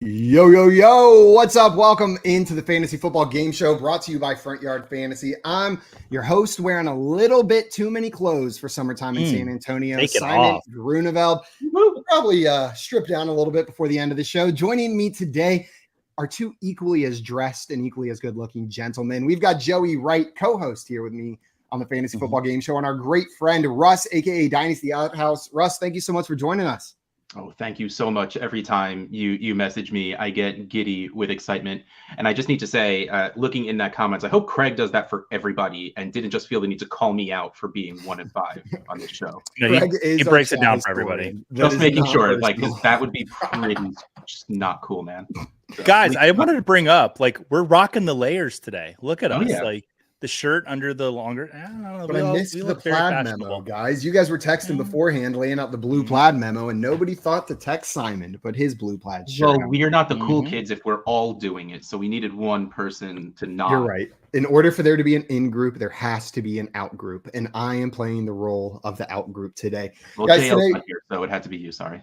Yo, yo, yo, what's up? Welcome into the Fantasy Football Game Show brought to you by Front Yard Fantasy. I'm your host wearing a little bit too many clothes for summertime in San Antonio. Simon Grunewald. We'll probably strip down a little bit before the end of the show. Joining me today are two equally as dressed and equally as good looking gentlemen. We've got Joey Wright, co-host here with me on the Fantasy Football Game Show, and our great friend Russ AKA DynastyOuthouse. Russ, thank you so much for joining us. Oh, thank you so much. Every time you message me, I get giddy with excitement. And I just need to say, looking in that comments, I hope Craig does that for everybody and didn't just feel the need to call me out for being 1 and 5 on this show. No, he breaks it down for everybody. Just making sure, because that would be pretty just not cool, man. So, guys, I wanted to bring up, we're rocking the layers today. Look at us, yeah. The shirt under the longer. I don't know. But I missed the plaid memo, guys. You guys were texting beforehand, laying out the blue plaid memo, and nobody thought to text Simon to put his blue plaid shirt. Well, we are not the cool kids if we're all doing it, so we needed one person to not. You're right. In order for there to be an in group, there has to be an out group, and I am playing the role of the out group today. Well, guys, JL's not here, so it had to be you. Sorry.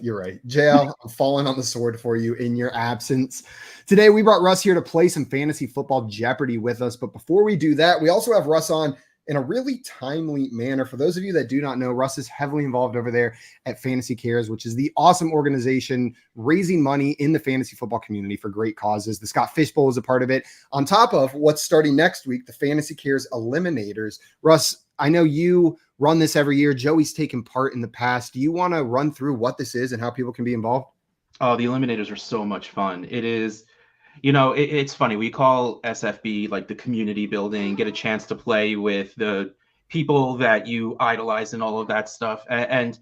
You're right, JL. I'm falling on the sword for you in your absence. Today, we brought Russ here to play some Fantasy Football Jeopardy with us, but before we do that, we also have Russ on in a really timely manner. For those of you that do not know, Russ is heavily involved over there at Fantasy Cares, which is the awesome organization raising money in the fantasy football community for great causes. The Scott Fish Bowl is a part of it. On top of what's starting next week, the Fantasy Cares Eliminators. Russ, I know you run this every year. Joey's taken part in the past. Do you want to run through what this is and how people can be involved? Oh, the Eliminators are so much fun. It is. It's funny. We call SFB like the community building, get a chance to play with the people that you idolize and all of that stuff. And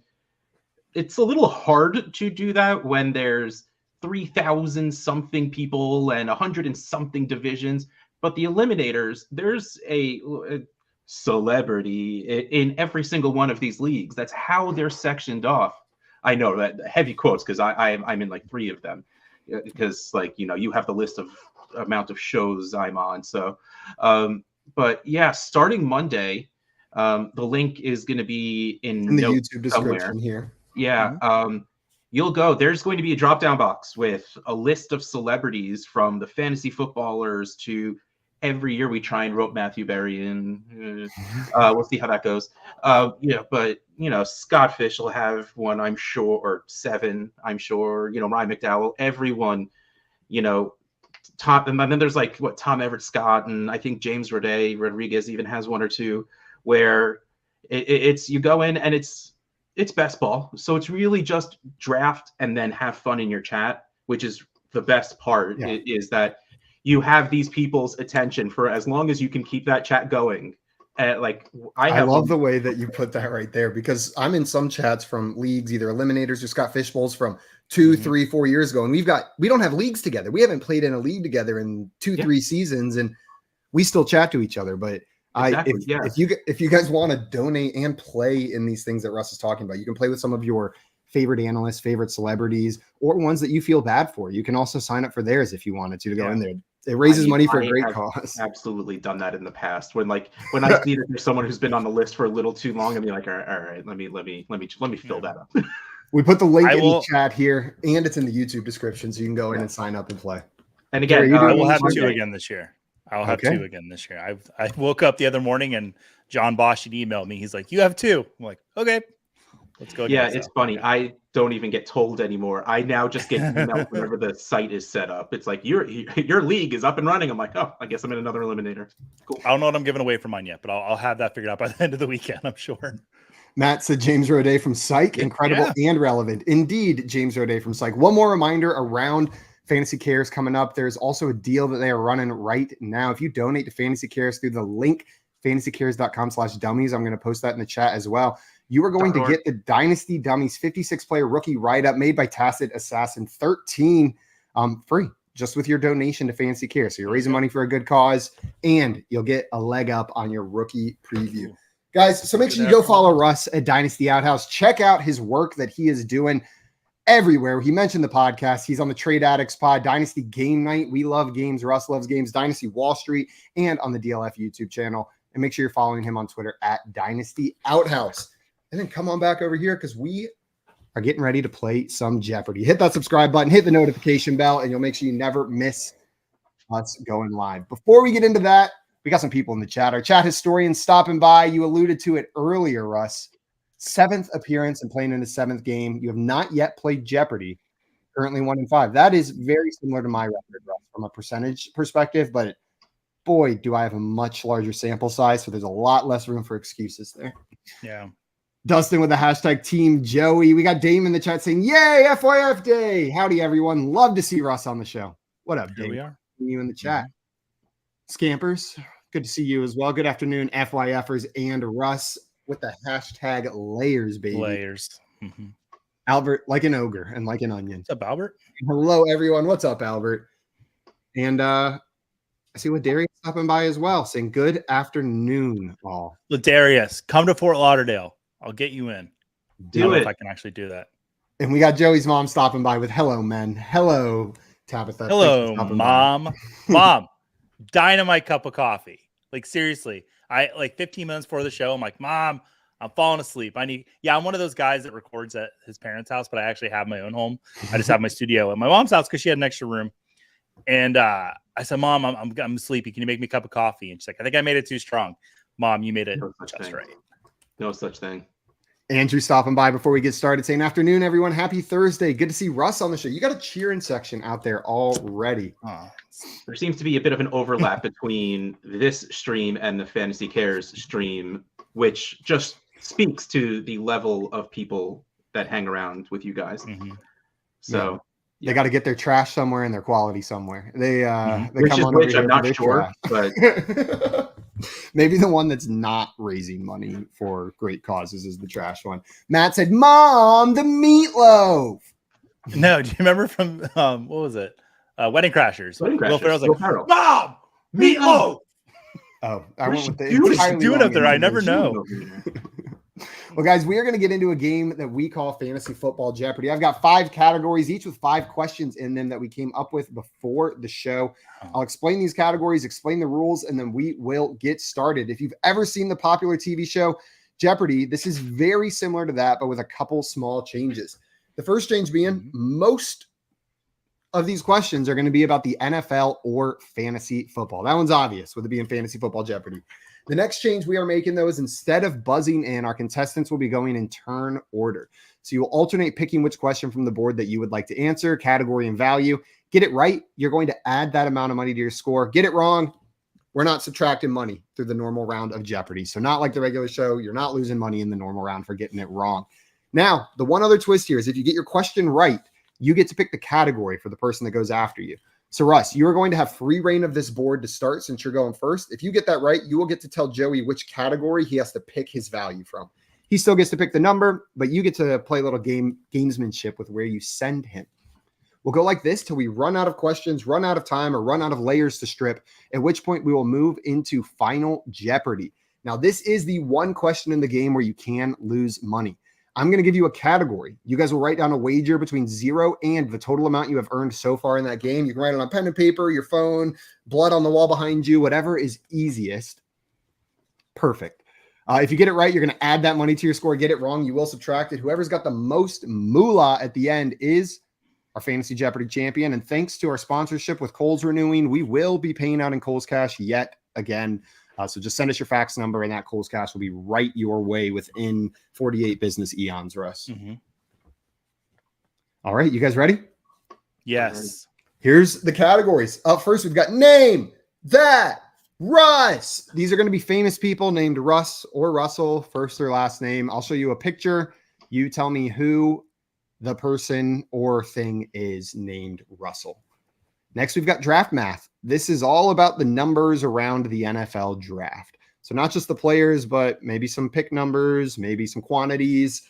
it's a little hard to do that when there's 3,000 something people and 100 and something divisions. But the Eliminators, there's a celebrity in every single one of these leagues. That's how they're sectioned off. I know that heavy quotes because I'm in like 3 of them. Because you have the list of amount of shows I'm on. So, but yeah, starting Monday, the link is going to be in the YouTube description here. Yeah. You'll go, there's going to be a drop down box with a list of celebrities from the fantasy footballers to every year we try and rope Matthew Berry in. We'll see how that goes. But Scott Fish will have one, I'm sure, or 7, I'm sure. Ryan McDowell, everyone. Tom, and then there's Tom Everett Scott, and I think James Rodriguez even has 1 or 2, where it's you go in and it's best ball. So it's really just draft and then have fun in your chat, which is the best part. Yeah. Is that you have these people's attention for as long as you can keep that chat going. I love the way that you put that right there, because I'm in some chats from leagues, either Eliminators or Scott Fish Bowls from 2, 3, 4 years ago. And we don't have leagues together. We haven't played in a league together in 2, 3 seasons, and we still chat to each other. But if you guys want to donate and play in these things that Russ is talking about, you can play with some of your favorite analysts, favorite celebrities, or ones that you feel bad for. You can also sign up for theirs if you wanted to go in there. It raises money for a great cause. Absolutely done that in the past. When I see that there's someone who's been on the list for a little too long, I'm like, all right, let me fill that up. We put the link in the chat here, and it's in the YouTube description, so you can go in and sign up and play. And again, I will have 2 again this year. I'll have 2 again this year. I woke up the other morning and John Bosch had emailed me. He's like, "You have 2." I'm like, "Okay, let's go." Yeah, it's funny. I don't even get told anymore. I now just get emailed whenever the site is set up. It's like your league is up and running. I'm like, oh, I guess I'm in another eliminator. Cool. I don't know what I'm giving away for mine yet, but I'll have that figured out by the end of the weekend, I'm sure. Matt said James Roday from Psych, incredible and relevant. Indeed, James Roday from Psych. One more reminder around Fantasy Cares coming up. There's also a deal that they are running right now. If you donate to Fantasy Cares through the link, fantasycares.com/dummies, I'm going to post that in the chat as well. You are going to get the Dynasty Dummies 56-player rookie write-up made by Tacit Assassin 13 free, just with your donation to Fantasy Care. So you're raising money for a good cause, and you'll get a leg up on your rookie preview. Guys, so make sure you go follow Russ at Dynasty Outhouse. Check out his work that he is doing everywhere. He mentioned the podcast. He's on the Trade Addicts Pod, Dynasty Game Night. We love games. Russ loves games. Dynasty Wall Street, and on the DLF YouTube channel. And make sure you're following him on Twitter at Dynasty Outhouse. And then come on back over here, because we are getting ready to play some Jeopardy. Hit that subscribe button, hit the notification bell, and you'll make sure you never miss us going live. Before we get into that, we got some people in the chat. Our chat historian stopping by. You alluded to it earlier, Russ. 7th appearance and playing in the 7th game. You have not yet played Jeopardy. Currently 1-5. That is very similar to my record, Russ, from a percentage perspective, but boy, do I have a much larger sample size, so there's a lot less room for excuses there. Yeah. Dustin with the hashtag Team Joey. We got Dame in the chat saying, yay, FYF Day. Howdy, everyone. Love to see Russ on the show. What up, Dame? Here we are. You in the chat. Scampers, good to see you as well. Good afternoon, FYFers and Russ with the hashtag layers, baby. Layers. Albert, like an ogre and like an onion. What's up, Albert? Hello, everyone. What's up, Albert? And I see Ladarius stopping by as well, saying good afternoon, all. Ladarius, come to Fort Lauderdale. I'll get you in. Do it. If I can actually do that. And we got Joey's mom stopping by with hello, men. Hello, Tabitha. Hello, Mom. Mom, dynamite cup of coffee. Like, seriously. I like 15 minutes before the show, I'm like, Mom, I'm falling asleep. I'm one of those guys that records at his parents' house, but I actually have my own home. I just have my studio at my mom's house because she had an extra room. And I said, Mom, I'm sleepy. Can you make me a cup of coffee? And she's like, I think I made it too strong. Mom, you made it just right. No such thing. Andrew stopping by before we get started saying, afternoon, everyone. Happy Thursday. Good to see Russ on the show. You got a cheering section out there already. There seems to be a bit of an overlap between this stream and the Fantasy Cares stream, which just speaks to the level of people that hang around with you guys. So they got to get their trash somewhere and their quality somewhere. They which come is on which over I'm here not sure, but maybe the one that's not raising money for great causes is the trash one. Matt said, Mom, the meatloaf. No, do you remember from what was it? Wedding Crashers. Will Ferrell's like, Mom, meatloaf. Oh, I went with the entirely doing up there. I never know. Well, guys, we are going to get into a game that we call Fantasy Football Jeopardy. I've got 5 categories, each with 5 questions in them that we came up with before the show. I'll explain these categories, explain the rules, and then we will get started. If you've ever seen the popular TV show Jeopardy, this is very similar to that, but with a couple small changes. The first change being most of these questions are going to be about the NFL or fantasy football. That one's obvious with it being Fantasy Football Jeopardy. The next change we are making, though, is instead of buzzing in, our contestants will be going in turn order. So you will alternate picking which question from the board that you would like to answer, category and value. Get it right, you're going to add that amount of money to your score. Get it wrong, we're not subtracting money through the normal round of Jeopardy. So not like the regular show, you're not losing money in the normal round for getting it wrong. Now, the one other twist here is if you get your question right, you get to pick the category for the person that goes after you. So, Russ, you are going to have free reign of this board to start since you're going first. If you get that right, you will get to tell Joey which category he has to pick his value from. He still gets to pick the number, but you get to play a little gamesmanship with where you send him. We'll go like this till we run out of questions, run out of time, or run out of layers to strip, at which point we will move into Final Jeopardy. Now, this is the one question in the game where you can lose money. I'm going to give you a category. You guys will write down a wager between 0 and the total amount you have earned so far in that game. You can write it on pen and paper, your phone, blood on the wall behind you, whatever is easiest. Perfect. If you get it right, you're going to add that money to your score. Get it wrong, you will subtract it. Whoever's got the most moolah at the end is our Fantasy Jeopardy champion. And thanks to our sponsorship with Kohl's renewing, we will be paying out in Kohl's Cash yet again. So just send us your fax number, and that Kohl's Cash will be right your way within 48 business eons, Russ. All right, you guys ready? Yes. Here's the categories. Up first, we've got Name That Russ. These are going to be famous people named Russ or Russell, first or last name. I'll show you a picture. You tell me who the person or thing is named Russell. Next, we've got Draft Math. This is all about the numbers around the NFL draft. So not just the players, but maybe some pick numbers, maybe some quantities.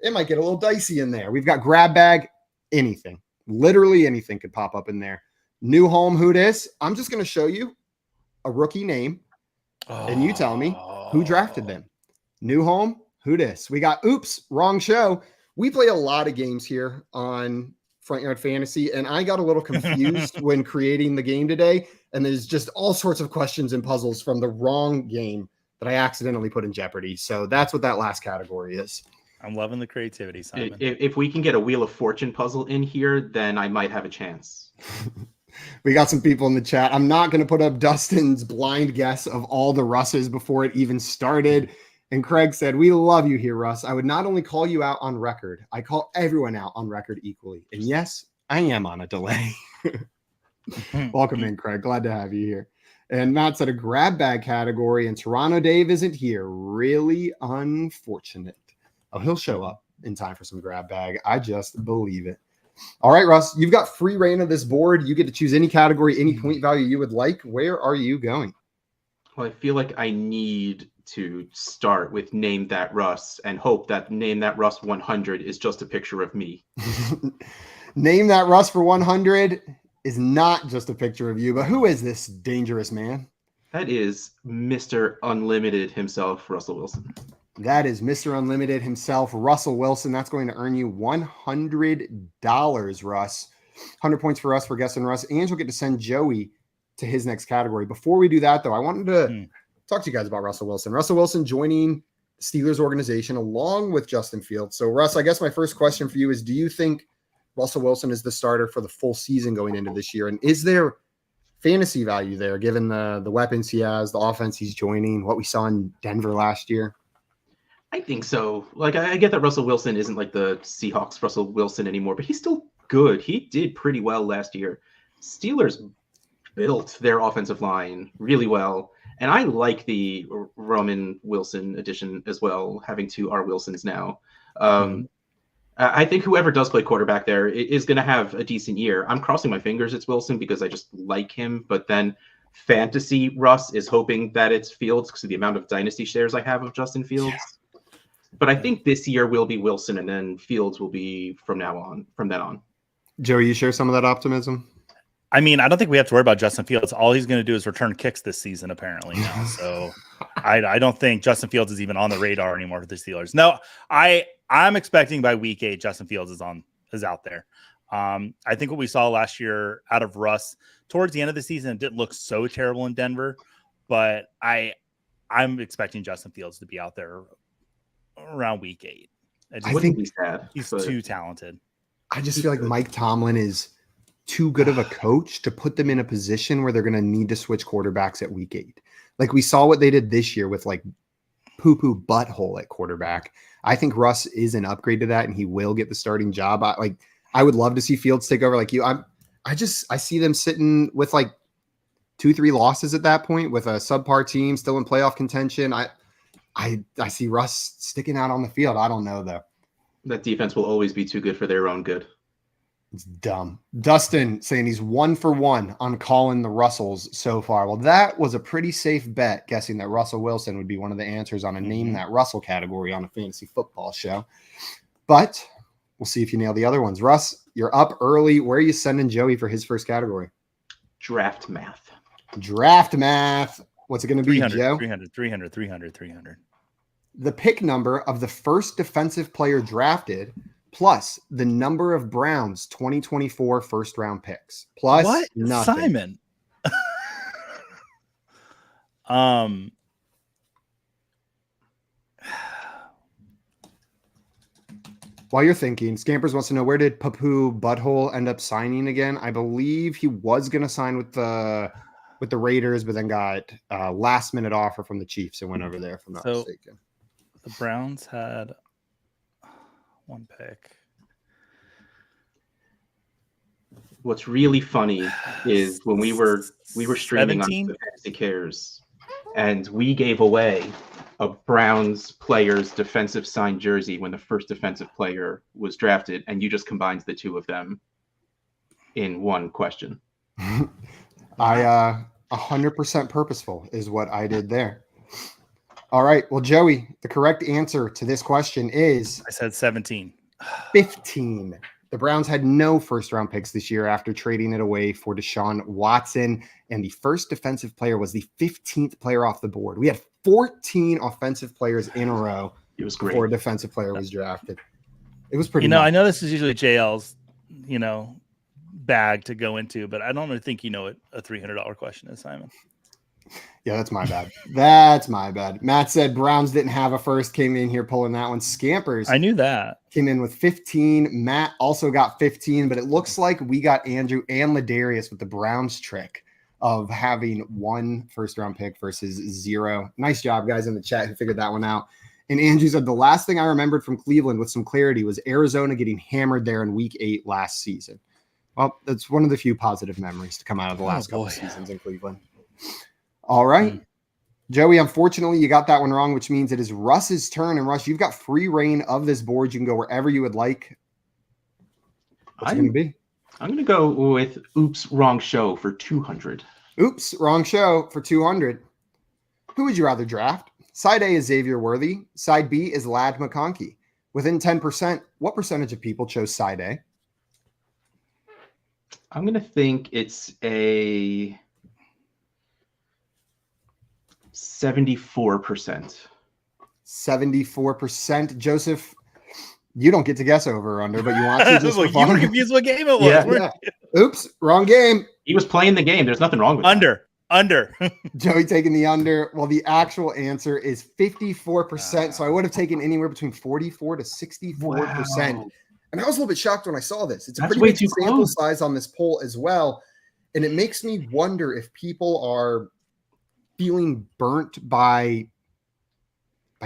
It might get a little dicey in there. We've got Grab Bag, anything. Literally anything could pop up in there. New Home, who dis? I'm just going to show you a rookie name, and you tell me who drafted them. New Home, who dis? We got Oops, Wrong Show. We play a lot of games here on Front Yard Fantasy, and I got a little confused when creating the game today, and there's just all sorts of questions and puzzles from the wrong game that I accidentally put in Jeopardy. So that's what that last category is. I'm loving the creativity, Simon. If we can get a Wheel of Fortune puzzle in here, then I might have a chance. We got some people in the chat. I'm not going to put up Dustin's blind guess of all the Russes before it even started. And Craig said, we love you here, Russ. I would not only call you out on record, I call everyone out on record equally. And yes, I am on a delay. Welcome in, Craig. Glad to have you here. And Matt said a grab bag category, and Toronto Dave isn't here. Really unfortunate. Oh, he'll show up in time for some grab bag. I just believe it. All right, Russ, you've got free reign of this board. You get to choose any category, any point value you would like. Where are you going? Well, I feel like I need to start with Name That Russ and hope that Name That Russ 100 is just a picture of me. Name That Russ for 100 is not just a picture of you, but who is this dangerous man? That is Mr. Unlimited himself, Russell Wilson. That is Mr. Unlimited himself, Russell Wilson. That's going to earn you $100, Russ. 100 points for us for guessing Russ. And you'll get to send Joey to his next category. Before we do that, though, I wanted to talk to you guys about Russell Wilson. Russell Wilson joining Steelers organization along with Justin Fields. So, Russ, I guess my first question for you is, do you think Russell Wilson is the starter for the full season going into this year? And is there fantasy value there, given the weapons he has, the offense he's joining, what we saw in Denver last year? I think so. Like, I get that Russell Wilson isn't like the Seahawks Russell Wilson anymore, but he's still good. He did pretty well last year. Steelers built their offensive line really well. And I like the Roman Wilson addition as well, having two R. Wilsons now. I think whoever does play quarterback there is going to have a decent year. I'm crossing my fingers it's Wilson because I just like him. But then fantasy Russ is hoping that it's Fields because of the amount of dynasty shares I have of Justin Fields. Yeah. But I think this year will be Wilson, and then Fields will be from then on. Joe, you share some of that optimism? I mean, I don't think we have to worry about Justin Fields. All he's going to do is return kicks this season, apparently now. So I don't think Justin Fields is even on the radar anymore for the Steelers. No, I'm expecting by week 8, Justin Fields is out there. I think what we saw last year out of Russ towards the end of the season, it didn't look so terrible in Denver, but I'm expecting Justin Fields to be out there around week 8. I think he's too talented. I just feel like Mike Tomlin is too good of a coach to put them in a position where they're going to need to switch quarterbacks at week 8. Like we saw what they did this year with like poo-poo butthole at quarterback. I think Russ is an upgrade to that, and he will get the starting job. I would love to see Fields take over like you. I see them sitting with like 2-3 losses at that point with a subpar team still in playoff contention. I see Russ sticking out on the field. I don't know, though. That defense will always be too good for their own good. It's dumb. Dustin saying he's 1 for 1 on calling the Russells so far. Well, that was a pretty safe bet, guessing that Russell Wilson would be one of the answers on a Name That Russell category on a fantasy football show. But we'll see if you nail the other ones. Russ, you're up early. Where are you sending Joey for his first category? Draft math. Draft math. What's it going to be, 300, Joe? 300. The pick number of the first defensive player drafted plus the number of Browns 2024 first round picks plus what? Nothing. Simon. While you're thinking, Scampers wants to know, where did Papu Butthole end up signing again? I believe he was going to sign with the Raiders, but then got a last minute offer from the Chiefs and went over there, if I'm not mistaken. The Browns had one pick. What's really funny is when we were streaming 17? On the Fantasy Cares, and we gave away a Browns player's defensive signed jersey when the first defensive player was drafted, and you just combined the two of them in one question. I 100% purposeful is what I did there. All right. Well, Joey, the correct answer to this question is... I said 17. 15. The Browns had no first-round picks this year after trading it away for Deshaun Watson, and the first defensive player was the 15th player off the board. We had 14 offensive players in a row. It was great. Before a defensive player was drafted. It was pretty nice. I know this is usually JL's, bag to go into, but I don't really think what a $300 question is, Simon. Yeah, that's my bad. That's my bad. Matt said Browns didn't have a first, came in here pulling that one. Scampers. I knew that. Came in with 15. Matt also got 15, but it looks like we got Andrew and Ladarius with the Browns trick of having 1 first-round pick versus 0. Nice job, guys, in the chat who figured that one out. And Andrew said, the last thing I remembered from Cleveland with some clarity was Arizona getting hammered there in week 8 last season. Well, that's one of the few positive memories to come out of the last couple of seasons in Cleveland. All right. Joey, unfortunately, you got that one wrong, which means it is Russ's turn. And Russ, you've got free reign of this board. You can go wherever you would like. What's it going to be? I'm going to go with Oops, Wrong Show for 200. Oops, wrong show for 200. Who would you rather draft? Side A is Xavier Worthy. Side B is Ladd McConkey. Within 10%, what percentage of people chose side A? I'm going to think it's a 74%. 74%. Joseph, you don't get to guess over or under, but you want to just you were confused what game it was. Yeah. Oops, wrong game. He was playing the game. There's nothing wrong with Under. Joey taking the under. Well, the actual answer is 54%. So I would have taken anywhere between 44 to 64%. Wow. And I was a little bit shocked when I saw this. It's a pretty big sample size on this poll as well. And it makes me wonder if people are feeling burnt by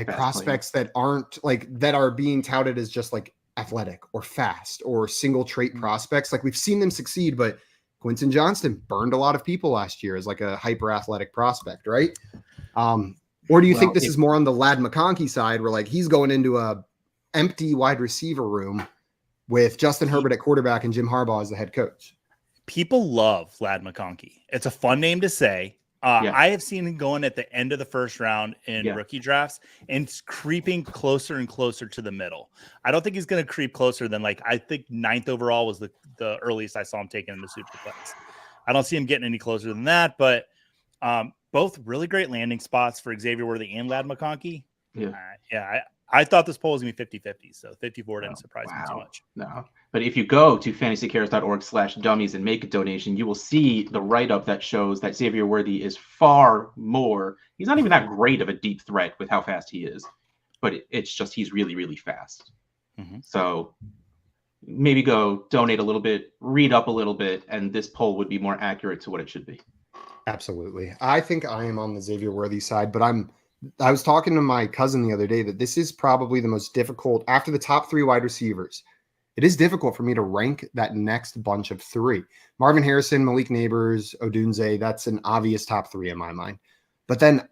prospects that aren't like that are being touted as just like athletic or fast or single trait prospects. Like we've seen them succeed, but Quentin Johnston burned a lot of people last year as like a hyper athletic prospect, right? Or do you think this is more on the Ladd McConkey side where like he's going into a empty wide receiver room with Justin Herbert at quarterback and Jim Harbaugh as the head coach? People love Ladd McConkey. It's a fun name to say. I have seen him going at the end of the first round in rookie drafts and creeping closer and closer to the middle. I don't think he's going to creep closer than like, I think 9th overall was the earliest I saw him taken in the Superflex. I don't see him getting any closer than that, but both really great landing spots for Xavier Worthy and Ladd McConkey. I thought this poll was going to be 50-50, so 54 didn't surprise me too much. No, but if you go to fantasycares.org/dummies and make a donation, you will see the write-up that shows that Xavier Worthy is far more. He's not even that great of a deep threat with how fast he is, but it's just he's really, really fast. Mm-hmm. So maybe go donate a little bit, read up a little bit, and this poll would be more accurate to what it should be. Absolutely. I think I am on the Xavier Worthy side, but I was talking to my cousin the other day that this is probably the most difficult after the top 3 wide receivers. It is difficult for me to rank that next bunch of 3. Marvin Harrison, Malik Neighbors, Odunze, that's an obvious top 3 in my mind. But then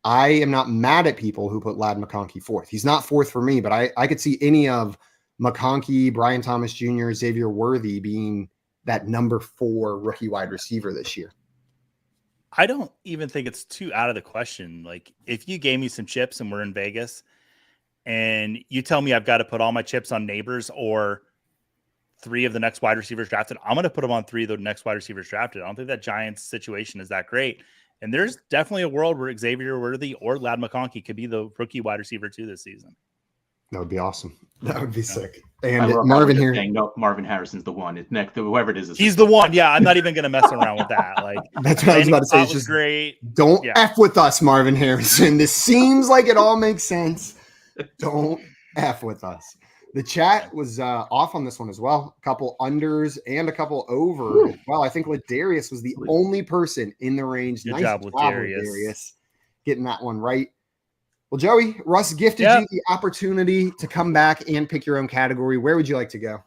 I am not mad at people who put Ladd McConkey 4th. He's not 4th for me, but I could see any of McConkey, Brian Thomas Jr., Xavier Worthy being that number 4 rookie wide receiver this year. I don't even think it's too out of the question. Like if you gave me some chips and we're in Vegas and you tell me I've got to put all my chips on Neighbors or 3 of the next wide receivers drafted, I'm going to put them on 3 of the next wide receivers drafted. I don't think that Giants situation is that great. And there's definitely a world where Xavier Worthy or Ladd McConkey could be the rookie wide receiver 2 this season. That would be awesome. That would be sick. And Marvin here. No, Marvin Harrison's the one. It's next, whoever it is. He's the one. Yeah, I'm not even going to mess around with that. Like that's what I was about to say. It's just great. Don't F with us, Marvin Harrison. This seems like it all makes sense. Don't F with us. The chat was off on this one as well. A couple unders and a couple over. Well, I think Ladarius was the only person in the range. Good job, Ladarius. Getting that one right. Well, Joey, Russ gifted you the opportunity to come back and pick your own category. Where would you like to go?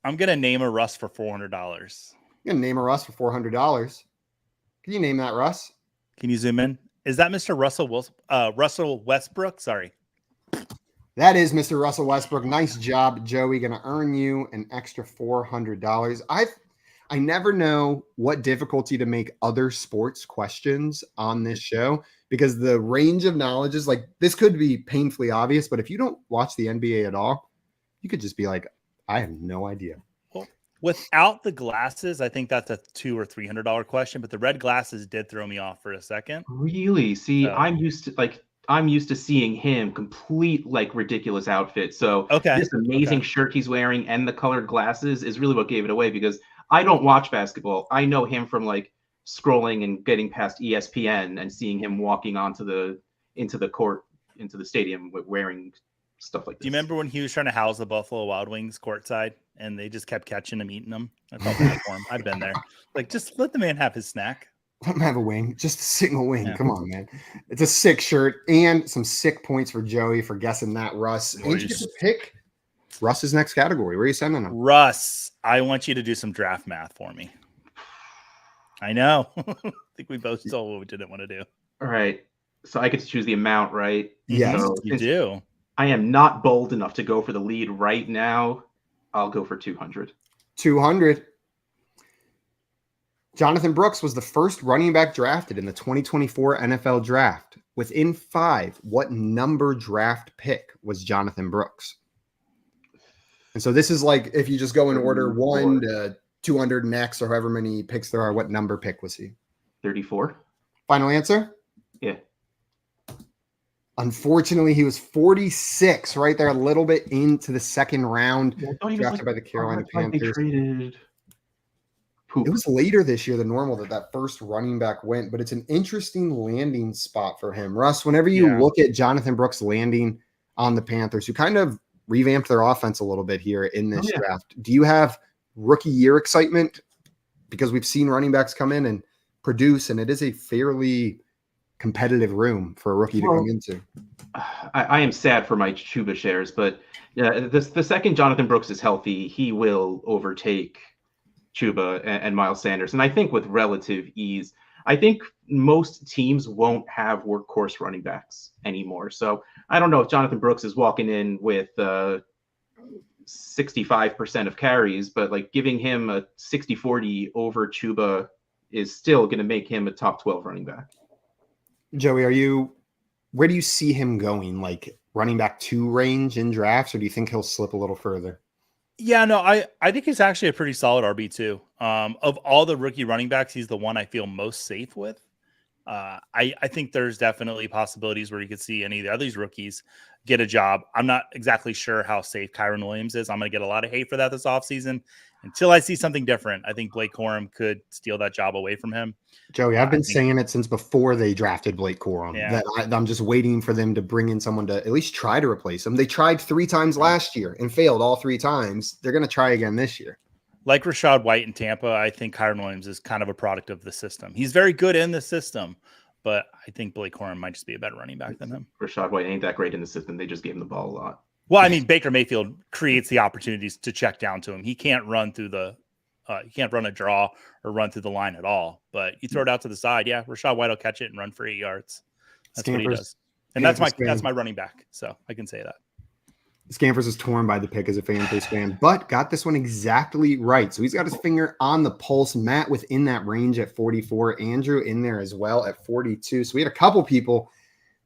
I'm going to name a Russ for $400. You're going to name a Russ for $400. Can you name that, Russ? Can you zoom in? Is that Mr. Russell Westbrook? Sorry. That is Mr. Russell Westbrook. Nice job, Joey. Going to earn you an extra $400. I never know what difficulty to make other sports questions on this show because the range of knowledge is like, this could be painfully obvious, but if you don't watch the NBA at all, you could just be like, I have no idea. Well, without the glasses, I think that's a $200 or $300 question, but the red glasses did throw me off for a second. Really? See, so. I'm used to seeing him complete like ridiculous outfit. So this amazing shirt he's wearing and the colored glasses is really what gave it away because I don't watch basketball. I know him from like scrolling and getting past ESPN and seeing him walking into the court, into the stadium wearing stuff like this. Do you remember when he was trying to house the Buffalo Wild Wings courtside and they just kept catching him, eating them? I felt bad for him. I've been there. Like, just let the man have his snack. Let him have a wing, just a single wing. Yeah. Come on, man. It's a sick shirt and some sick points for Joey for guessing that, Russ. And you get to pick Russ's next category. Where are you sending him? Russ, I want you to do some draft math for me. I know. I think we both told what we didn't want to do. All right. So I get to choose the amount, right? Yes, so you do. I am not bold enough to go for the lead right now. I'll go for 200. 200. Jonathan Brooks was the first running back drafted in the 2024 NFL draft. Within 5, what number draft pick was Jonathan Brooks? And so this is like if you just go in order 1 to 200 next, or however many picks there are, what number pick was he? 34. Final answer? Yeah. Unfortunately, he was 46, right there, a little bit into the second round, drafted by the Carolina Panthers. It was later this year than normal that first running back went, but it's an interesting landing spot for him. Russ, whenever you look at Jonathan Brooks landing on the Panthers, who kind of revamped their offense a little bit here in this draft, do you have rookie year excitement? Because we've seen running backs come in and produce, and it is a fairly competitive room for a rookie to come into. I am sad for my Chuba shares, but the second Jonathan Brooks is healthy, he will overtake Chuba and Miles Sanders. And I think with relative ease, I think most teams won't have workhorse running backs anymore. So I don't know if Jonathan Brooks is walking in with 65% of carries, but like giving him a 60-40 over Chuba is still going to make him a top 12 running back. Joey, where do you see him going? Like running back 2 range in drafts, or do you think he'll slip a little further? Yeah, no, I think he's actually a pretty solid RB2. Of all the rookie running backs, he's the one I feel most safe with. I think there's definitely possibilities where you could see any of the other rookies get a job. I'm not exactly sure how safe Kyron Williams is. I'm going to get a lot of hate for that this offseason. Until I see something different, I think Blake Corum could steal that job away from him. Joey, I've been saying it since before they drafted Blake Corum. Yeah. That I'm just waiting for them to bring in someone to at least try to replace him. They tried 3 times last year and failed all 3 times. They're going to try again this year. Like Rachaad White in Tampa, I think Kyron Williams is kind of a product of the system. He's very good in the system, but I think Blake Corum might just be a better running back than him. Rachaad White ain't that great in the system. They just gave him the ball a lot. Well, I mean, Baker Mayfield creates the opportunities to check down to him. He can't run through he can't run a draw or run through the line at all. But you throw it out to the side, Rachaad White will catch it and run for 8 yards. That's what he does. And that's my running back. So I can say that. Scampers is torn by the pick as a Fantasy fan, but got this one exactly right. So he's got his finger on the pulse. Matt within that range at 44. Andrew in there as well at 42. So we had a couple people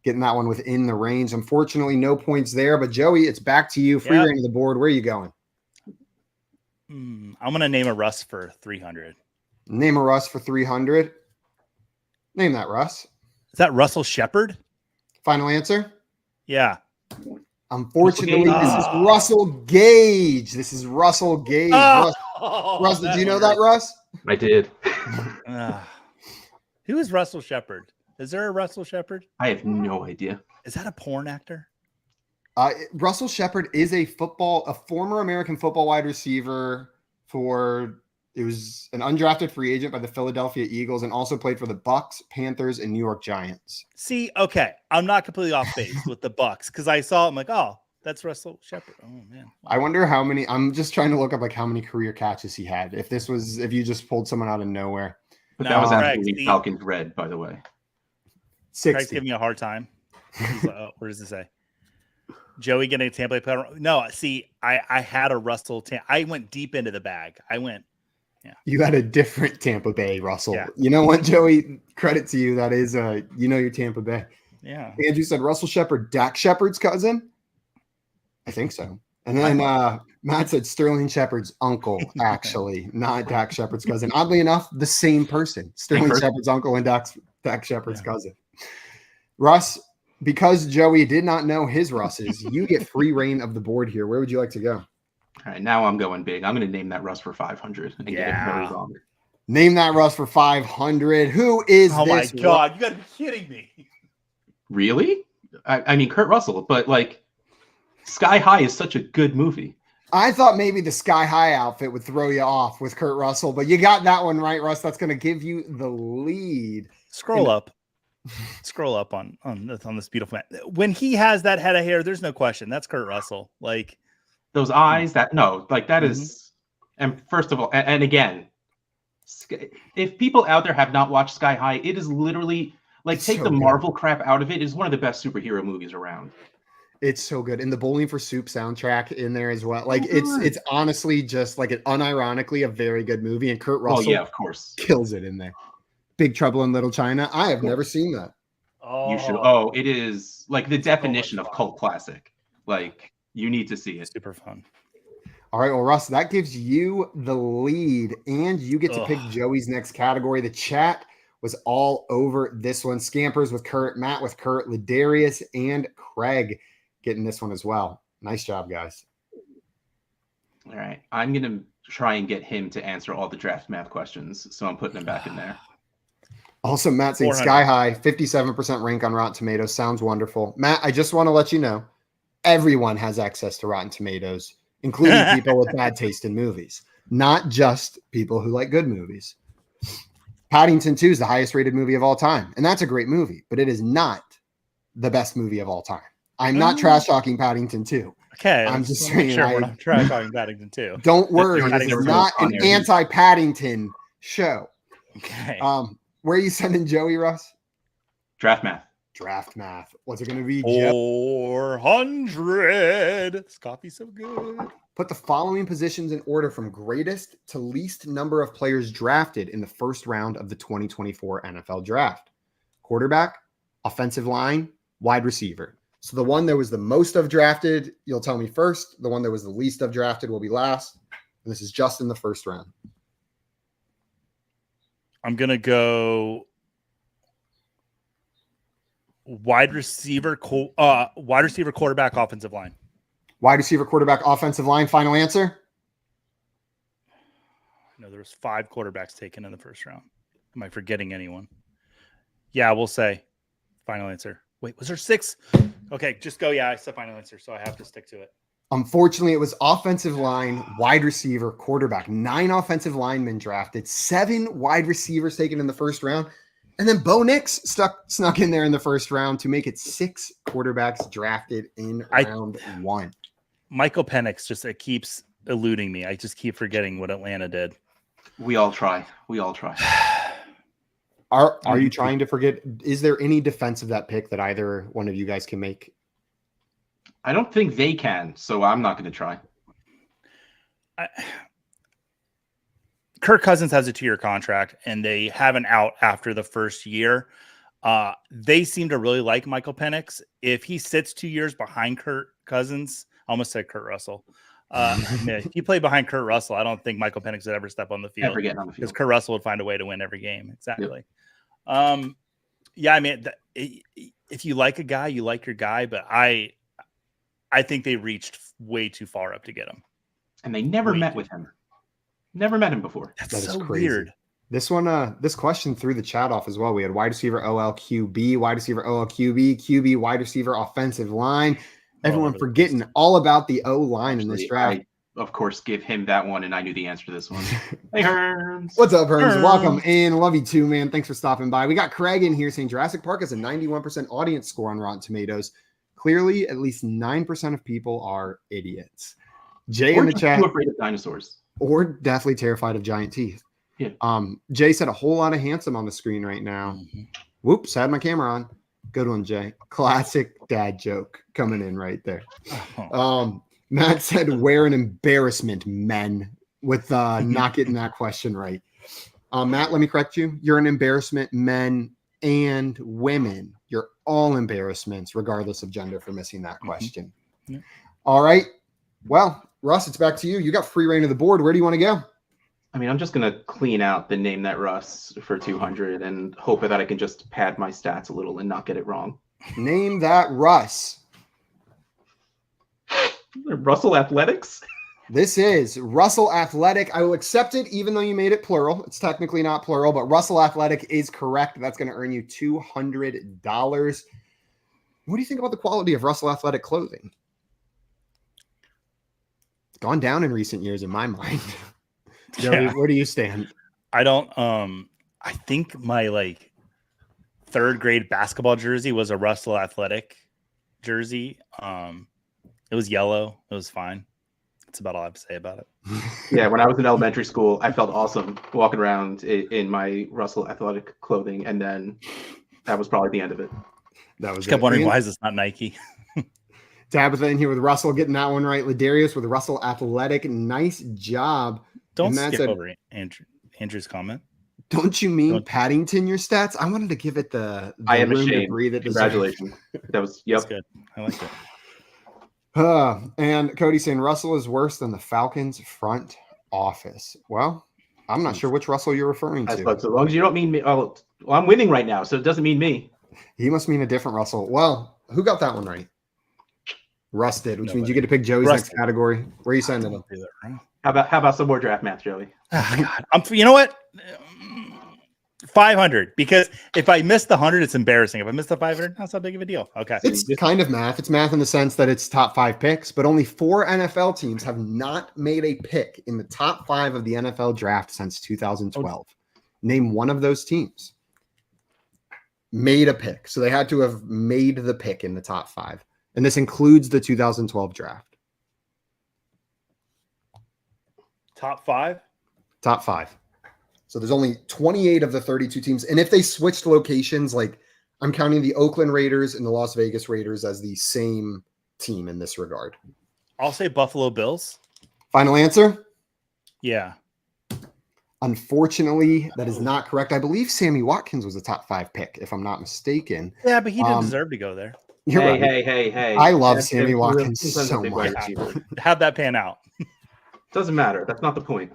getting that one within the range. Unfortunately, no points there. But Joey, it's back to you. Free reign of the board. Where are you going? I'm going to name a Russ for 300. Name a Russ for 300. Name that Russ. Is that Russell Shepard? Final answer? Yeah. Unfortunately, this is Russell Gage. Russ, did you know that, Russ? I did. Who is Russell Shepard? Is there a Russell Shepard? I have no idea. Is that a porn actor? Russell Shepard is a former American football wide receiver it was an undrafted free agent by the Philadelphia Eagles and also played for the Bucks, Panthers, and New York Giants. See, okay, I'm not completely off base with the Bucks because I saw him like, oh, that's Russell Shepard. Oh man, wow. I wonder how many. I'm just trying to look up like how many career catches he had. If you just pulled someone out of nowhere. But that was actually Falcons red, by the way. 60. Craig's giving me a hard time. What does it say? Joey getting a Tampa Bay. No, see, I had a Russell. I went deep into the bag. You had a different Tampa Bay Russell. Yeah. You know what, Joey? Credit to you. That is, your Tampa Bay. Yeah. Andrew said Russell Shepard, Dak Shepard's cousin. I think so. And then Matt said Sterling Shepard's uncle, actually, not Dak Shepard's cousin. Oddly enough, the same person. Sterling Shepard's uncle and Dak Shepard's cousin. Russ, because Joey did not know his Russes, you get free reign of the board here. Where would you like to go? All right, now I'm going big. I'm going to name that Russ for 500 and get it very wrong. Name that Russ for 500. Who is Oh my this? God, you gotta be kidding me. Really? I mean, Kurt Russell, but like Sky High is such a good movie. I thought maybe the Sky High outfit would throw you off with Kurt Russell, but you got that one right, Russ. That's going to give you the lead. Scroll up on this beautiful man. When he has that head of hair, there's no question. That's Kurt Russell. Like those eyes, that is. And first of all, and again, if people out there have not watched Sky High, it is literally like take the Marvel crap out of it. It is one of the best superhero movies around. It's so good. And the Bowling for Soup soundtrack in there as well. Like it's honestly just like unironically a very good movie. And Kurt Russell, of course, kills it in there. Big Trouble in Little China. I have never seen that. You should. Oh, it is like the definition of cult classic. Like you need to see it. Super fun. All right, well, Russ, that gives you the lead, and you get to pick Joey's next category. The chat was all over this one. Scampers with Kurt, Matt with Kurt, Ladarius, and Craig getting this one as well. Nice job, guys. All right. I'm going to try and get him to answer all the draft math questions, so I'm putting him back in there. Also, Matt saying Sky High, 57% rank on Rotten Tomatoes. Sounds wonderful. Matt, I just want to let you know, everyone has access to Rotten Tomatoes, including people with bad taste in movies, not just people who like good movies. Paddington 2 is the highest rated movie of all time, and that's a great movie, but it is not the best movie of all time. I'm not trash talking Paddington 2. Okay, I'm just saying we're not trash talking Paddington 2. Don't worry, this is not an anti-Paddington show. Okay. Where are you sending Joey, Russ? Draft math. Draft math. What's it going to be? 400. This coffee's so good. Put the following positions in order from greatest to least number of players drafted in the first round of the 2024 NFL Draft. Quarterback, offensive line, wide receiver. So the one that was the most of drafted, you'll tell me first. The one that was the least of drafted will be last. And this is just in the first round. I'm going to go wide receiver, quarterback, offensive line. Wide receiver, quarterback, offensive line. Final answer? No, there was 5 quarterbacks taken in the first round. Am I forgetting anyone? Yeah, we'll say final answer. Wait, was there 6? Okay, just go. Yeah, I said final answer, so I have to stick to it. Unfortunately, it was offensive line, wide receiver, quarterback. 9 offensive linemen drafted, 7 wide receivers taken in the first round. And then Bo Nix snuck in there in the first round to make it 6 quarterbacks drafted in round 1. Michael Penix it keeps eluding me. I just keep forgetting what Atlanta did. We all try. Are you trying to forget? Is there any defense of that pick that either one of you guys can make? I don't think they can, so I'm not going to try. Kirk Cousins has a 2-year contract, and they have an out after the first year. They seem to really like Michael Penix. If he sits 2 years behind Kirk Cousins, I almost said Kurt Russell. If he played behind Kurt Russell, I don't think Michael Penix would ever step on the field. Ever getting on the field. Because Kurt Russell would find a way to win every game. Exactly. Yep. Yeah, I mean, if you like a guy, you like your guy, but I think they reached way too far up to get him. And they never met with him. Never met him before. That is so crazy. Weird. This one, this question threw the chat off as well. We had wide receiver OLQB, wide receiver OLQB, QB, wide receiver offensive line. Everyone forgetting all about the O line in this draft. I, of course, give him that one, and I knew the answer to this one. Hey, Herms. What's up, Herms? Welcome in. Love you too, man. Thanks for stopping by. We got Craig in here saying Jurassic Park has a 91% audience score on Rotten Tomatoes. Clearly, at least 9% of people are idiots. Jay in the chat. Too afraid of dinosaurs. Or definitely terrified of giant teeth. Yeah. Jay said a whole lot of handsome on the screen right now. Mm-hmm. Whoops, had my camera on. Good one, Jay. Classic dad joke coming in right there. Matt said, we're an embarrassment, men, with not getting that question right. Matt, let me correct you. You're an embarrassment, men and women. You're all embarrassments, regardless of gender, for missing that question. Mm-hmm. Yeah. All right. Well, Russ, it's back to you. You got free reign of the board. Where do you want to go? I mean, I'm just going to clean out the name that Russ for 200 and hope that I can just pad my stats a little and not get it wrong. Name that Russ. Russell Athletics? This is Russell Athletic. I will accept it, even though you made it plural. It's technically not plural, but Russell Athletic is correct. That's going to earn you $200. What do you think about the quality of Russell Athletic clothing? It's gone down in recent years in my mind. Joey, where do you stand? I don't. I think my like third grade basketball jersey was a Russell Athletic jersey. It was yellow. It was fine. That's about all I have to say about it. Yeah, when I was in elementary school, I felt awesome walking around in my Russell Athletic clothing, and then that was probably the end of it. That was. I kept wondering why is this not Nike? Tabitha in here with Russell getting that one right. Ladarius with Russell Athletic. Nice job. Don't skip over Andrew's comment. Don't you mean Paddington, your stats? I wanted to give it the I am room ashamed. to breathe it. Congratulations. That was, That's good. I like it. And Cody saying Russell is worse than the Falcons front office. Well, I'm not sure which Russell you're referring to. As long as you don't mean me. Oh, well, I'm winning right now, so it doesn't mean me. He must mean a different Russell. Well, who got that one right? Russ did, which means you get to pick Joey's next category. Where are you sending him? How about some more draft math, Joey? Oh, God. You know what? 500, because if I miss the 100, it's embarrassing. If I miss the 500, not so big of a deal. Okay. It's kind of math. It's math in the sense that it's top 5 picks, but only 4 NFL teams have not made a pick in the top 5 of the NFL draft since 2012. Name one of those teams. Made a pick. So they had to have made the pick in the top 5. And this includes the 2012 draft. Top 5? Top 5. So there's only 28 of the 32 teams. And if they switched locations, like I'm counting the Oakland Raiders and the Las Vegas Raiders as the same team in this regard. I'll say Buffalo Bills. Final answer? Yeah. Unfortunately, that is not correct. I believe Sammy Watkins was a top 5 pick, if I'm not mistaken. Yeah, but he didn't deserve to go there. Hey. I love Sammy Watkins so much. Have that pan out. Doesn't matter. That's not the point.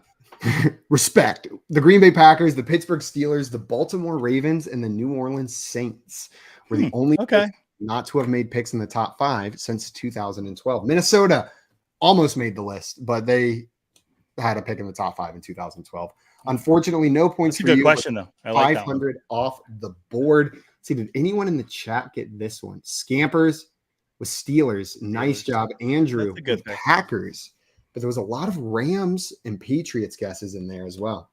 Respect. The Green Bay Packers, the Pittsburgh Steelers, the Baltimore Ravens, and the New Orleans Saints were the only not to have made picks in the top 5 since 2012. Minnesota almost made the list, but they had a pick in the top 5 in 2012. Unfortunately, no points for you. Good question, though. I like 500 off the board. Let's see, did anyone in the chat get this one? Scampers with Steelers. Nice job, Andrew. With Packers. But there was a lot of Rams and Patriots guesses in there as well.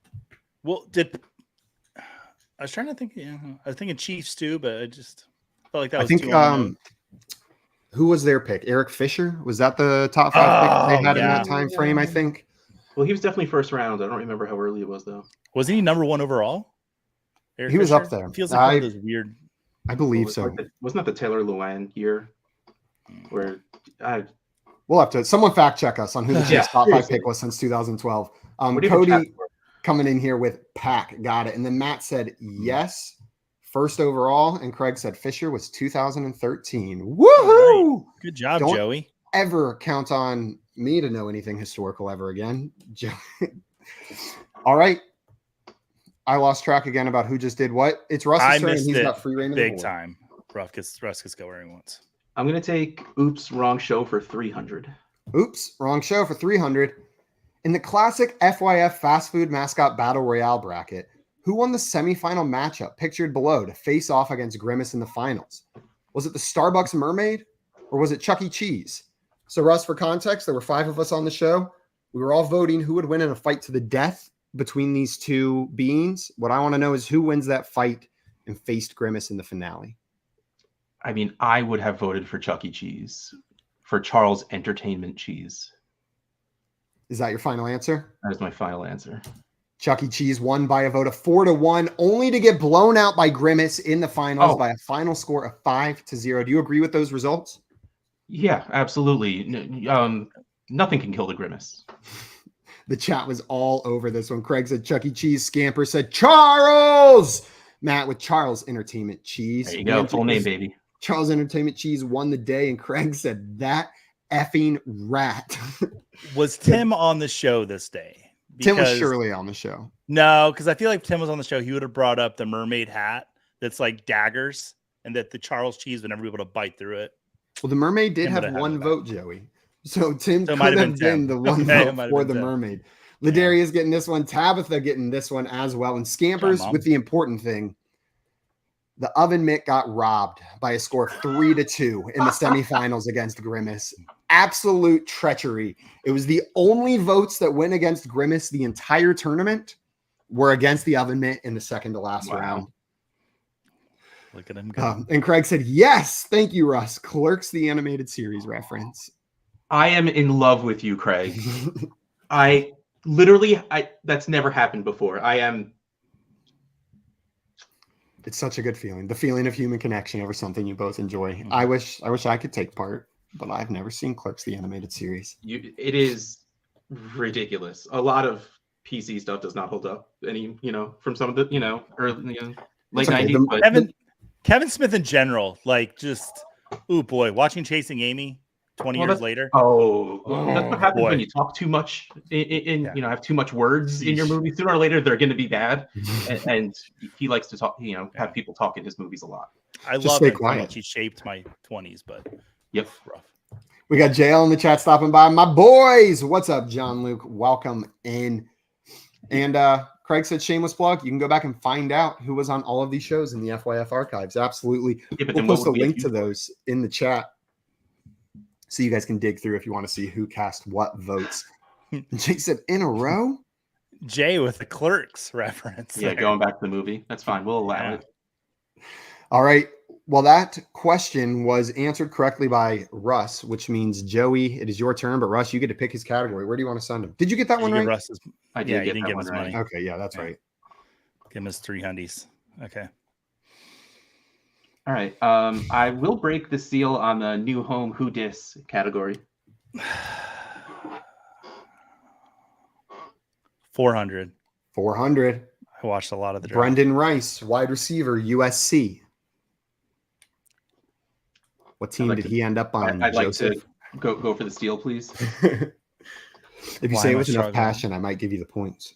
Well, I was trying to think. Yeah, I was thinking Chiefs too, but I just felt like that was. I think who was their pick? Eric Fisher, was that the top 5 pick they had in that time frame? I think. Well, he was definitely first round. I don't remember how early it was though. Wasn't he number 1 overall? Eric Fisher was up there. It feels like one of those weird. I believe so. Wasn't that the Taylor Lewan year? Where we'll have to someone fact check us on who the Chiefs top 5 pick was since 2012. Cody coming in here with Pack, got it. And then Matt said yes, first overall, and Craig said Fisher was 2013. Woohoo! Right. Good job, Joey. Ever count on me to know anything historical ever again. All right. I lost track again about who just did what. It's Russ's turn, and he's got free reign of the board. Big time. Russ gets go where he wants. I'm going to take Oops, Wrong Show for 300. Oops, Wrong Show for 300. In the classic FYF fast food mascot battle royale bracket, who won the semifinal matchup pictured below to face off against Grimace in the finals? Was it the Starbucks Mermaid or was it Chuck E. Cheese? So, Russ, for context, there were 5 of us on the show. We were all voting who would win in a fight to the death between these two beings. What I want to know is who wins that fight and faced Grimace in the finale. I mean, I would have voted for Chuck E. Cheese, for Charles Entertainment Cheese. Is that your final answer? That is my final answer. Chuck E. Cheese won by a vote of 4-1, only to get blown out by Grimace in the finals by a final score of 5-0. Do you agree with those results? Yeah, absolutely. Nothing can kill the Grimace. The chat was all over this one. Craig said Chuck E. Cheese. Scamper said Charles. Matt with Charles Entertainment Cheese. There you go. Full name, baby. Charles Entertainment Cheese won the day, and Craig said that effing rat. Was Tim on the show this day? Tim was surely on the show. No, because I feel like if Tim was on the show, he would have brought up the mermaid hat that's like daggers, and that the Charles Cheese would never be able to bite through it. Well, the mermaid did have one vote, Joey. So Tim So it could might have have been been Tim. the one Okay, it vote might have for been the Tim. mermaid. Ladaria's getting this one. Tabitha getting this one as well. And Scampers Mom. with the important thing. The oven mitt got robbed by a score of 3-2 in the semifinals against Grimace. Absolute treachery. It was the only votes that went against Grimace the entire tournament were against the oven mitt in the second to last round. Look at him go. And Craig said, yes, thank you, Russ. Clerks, the animated series reference. I am in love with you, Craig. I that's never happened before. It's such a good feeling. The feeling of human connection over something you both enjoy. I wish I could take part, but I've never seen Clerks, the animated series. It is ridiculous. A lot of PC stuff does not hold up any, from some of the, early, late okay. 90s. But Kevin Smith in general, like just, oh boy, watching Chasing Amy 20 years later. That's what happens boy. when you talk too much have too much words in your movie. Sooner or later, they're going to be bad. and he likes to talk, have people talk in his movies a lot. I Just love stay how quiet. much he shaped my 20s, but Yep. rough. We got JL in the chat stopping by. My boys, what's up, John Luke? Welcome in. And Craig said shameless plug. You can go back and find out who was on all of these shows in the FYF archives. Absolutely. Yeah, but We'll then post a what would link to those in the chat so you guys can dig through if you want to see who cast what votes. Jake said, in a row? Jay with the Clerks reference. Yeah, going back to the movie. That's fine. We'll allow it. All right. Well, that question was answered correctly by Russ, which means, Joey, it is your turn. But Russ, you get to pick his category. Where do you want to send him? Did you get that one right? Russ's, I did get didn't that give one his right. money. Okay, yeah, that's right. Give him his 3 hundies. Okay. All right. I will break the seal on the new home who dis category. 400. 400. I watched a lot of the draft. Brendan Rice, wide receiver, USC. What team did he end up on? I'd like Joseph? to go for the steal, please. If you Why say it am I with enough struggling? passion, I might give you the points.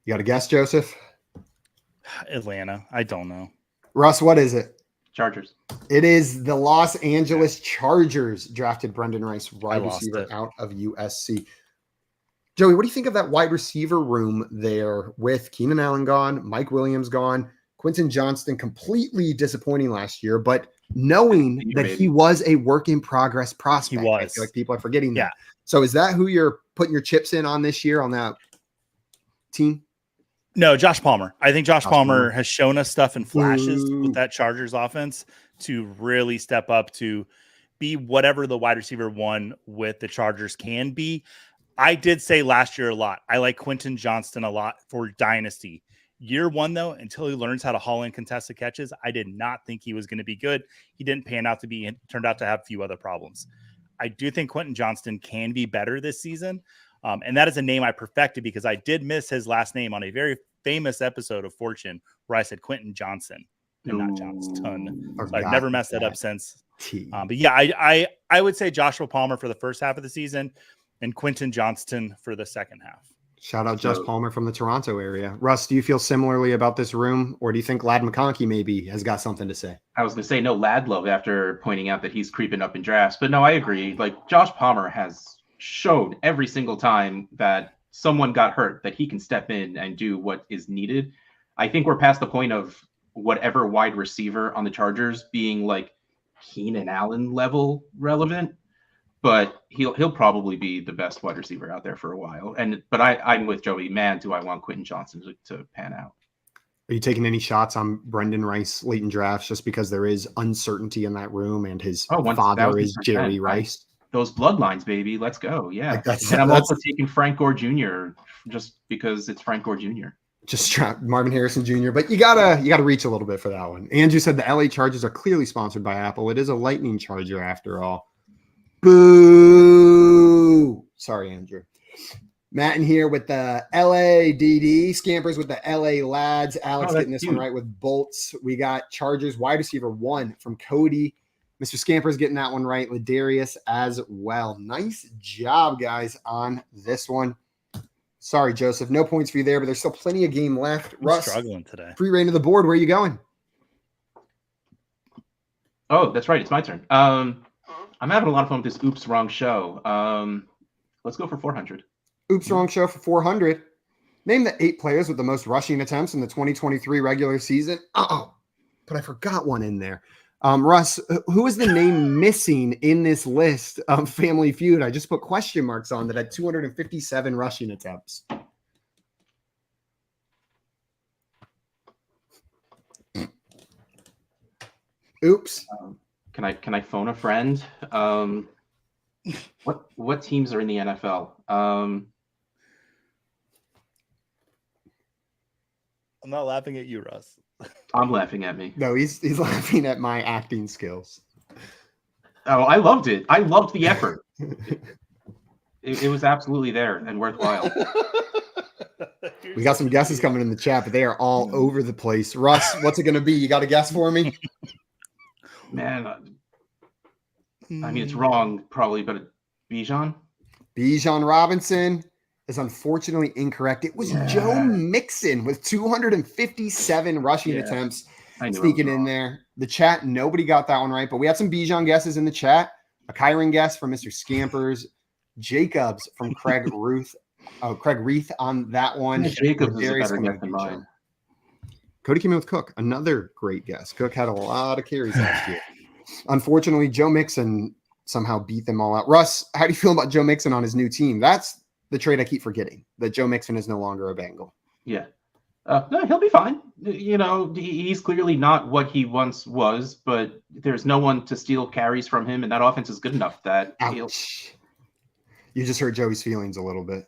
You got a guess, Joseph? Atlanta. I don't know. Russ, what is it? Chargers. It is the Los Angeles Chargers drafted Brendan Rice, wide lost receiver it. out of USC. Joey, what do you think of that wide receiver room there with Keenan Allen gone, Mike Williams gone, Quentin Johnston completely disappointing last year, but knowing that he was a work in progress prospect? He was. I feel like people are forgetting Yeah. that. So is that who you're putting your chips in on this year on that team? No, Josh Palmer. I think Josh Palmer Palmer. has shown us stuff in flashes Ooh. with that Chargers offense to really step up to be whatever the wide receiver one with the Chargers can be. I did say last year a lot. I like Quentin Johnston a lot for Dynasty. Year one, though, until he learns how to haul in contested catches, I did not think he was going to be good. He didn't pan out to be, turned out to have a few other problems. I do think Quentin Johnston can be better this season. And that is a name I perfected because I did miss his last name on a very famous episode of Fortune where I said Quentin Johnson and not Johnston. So I've never messed that up since. But yeah, I would say Joshua Palmer for the first half of the season and Quentin Johnston for the second half. Shout out Josh Palmer from the Toronto area. Russ, do you feel similarly about this room, or do you think Lad McConkey maybe has got something to say? I was going to say no Lad love after pointing out that he's creeping up in drafts, but no, I agree. Like Josh Palmer has shown every single time that someone got hurt that he can step in and do what is needed. I think we're past the point of whatever wide receiver on the Chargers being like Keenan Allen level relevant. But he'll probably be the best wide receiver out there for a while. But I'm with Joey. Man, do I want Quentin Johnson to pan out. Are you taking any shots on Brendan Rice late in drafts just because there is uncertainty in that room and his father is Jerry Rice? Those bloodlines, baby. Let's go. Yeah. Like and I'm also taking Frank Gore Jr. just because it's Frank Gore Jr. Just Marvin Harrison Jr. But you gotta reach a little bit for that one. Andrew said the LA Chargers are clearly sponsored by Apple. It is a Lightning Charger after all. Boo! Sorry, Andrew. Matt in here with the LADD. Scampers with the LA Lads. Alex getting this one right with Bolts. We got Chargers wide receiver 1 from Cody. Mr. Scampers getting that one right. Ladarius as well. Nice job, guys, on this one. Sorry, Joseph. No points for you there, but there's still plenty of game left. I'm Russ, struggling today. Free reign of the board. Where are you going? Oh, that's right. It's my turn. I'm having a lot of fun with this Oops Wrong Show. Let's go for 400. Oops Wrong Show for 400. Name the 8 players with the most rushing attempts in the 2023 regular season. Oh, but I forgot one in there. Russ, who is the name missing in this list of Family Feud? I just put question marks on that had 257 rushing attempts. Oops. Can I phone a friend? What teams are in the NFL? I'm not laughing at you, Russ. I'm laughing at me. No, he's laughing at my acting skills. Oh, I loved it. I loved the effort. It was absolutely there and worthwhile. We got some guesses coming in the chat, but they are all over the place. Russ, what's it going to be? You got a guess for me? Man, I mean, it's wrong probably, but Bijan? Bijan Robinson is unfortunately incorrect. It was Joe Mixon with 257 rushing attempts sneaking in there. The chat, nobody got that one right, but we had some Bijan guesses in the chat. A Kyron guess from Mr. Scampers. Jacobs from Craig Ruth. Craig Reith on that one. Jacobs is a better guess than mine. Cody came in with Cook. Another great guess. Cook had a lot of carries last year. Unfortunately, Joe Mixon somehow beat them all out. Russ, how do you feel about Joe Mixon on his new team? That's the trade I keep forgetting, that Joe Mixon is no longer a Bengal. Yeah. No, he'll be fine. You know, he's clearly not what he once was, but there's no one to steal carries from him, and that offense is good enough that Ouch. You just hurt Joey's feelings a little bit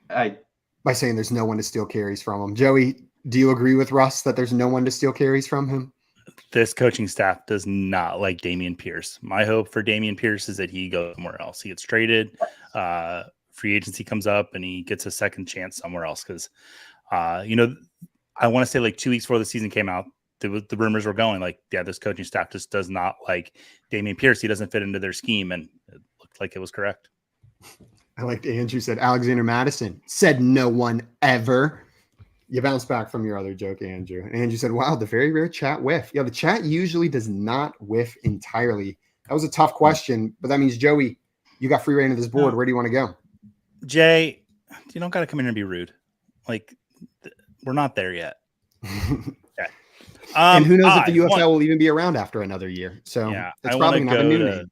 by saying there's no one to steal carries from him. Joey, do you agree with Russ that there's no one to steal carries from him? This coaching staff does not like Dameon Pierce. My hope for Dameon Pierce is that he goes somewhere else. He gets traded, free agency comes up, and he gets a second chance somewhere else. Because, you know, I want to say like 2 weeks before the season came out, the rumors were going like, yeah, this coaching staff just does not like Dameon Pierce. He doesn't fit into their scheme, and it looked like it was correct. I liked Andrew said Alexander Madison said no one ever. You bounced back from your other joke, Andrew. And Andrew said, wow, the very rare chat whiff. Yeah, the chat usually does not whiff entirely. That was a tough question, but that means, Joey, you got free reign of this board. Where do you want to go? Jay, you don't got to come in and be rude. Like, we're not there yet. Okay. And who knows if the UFL will even be around after another year. So it's probably not a new name.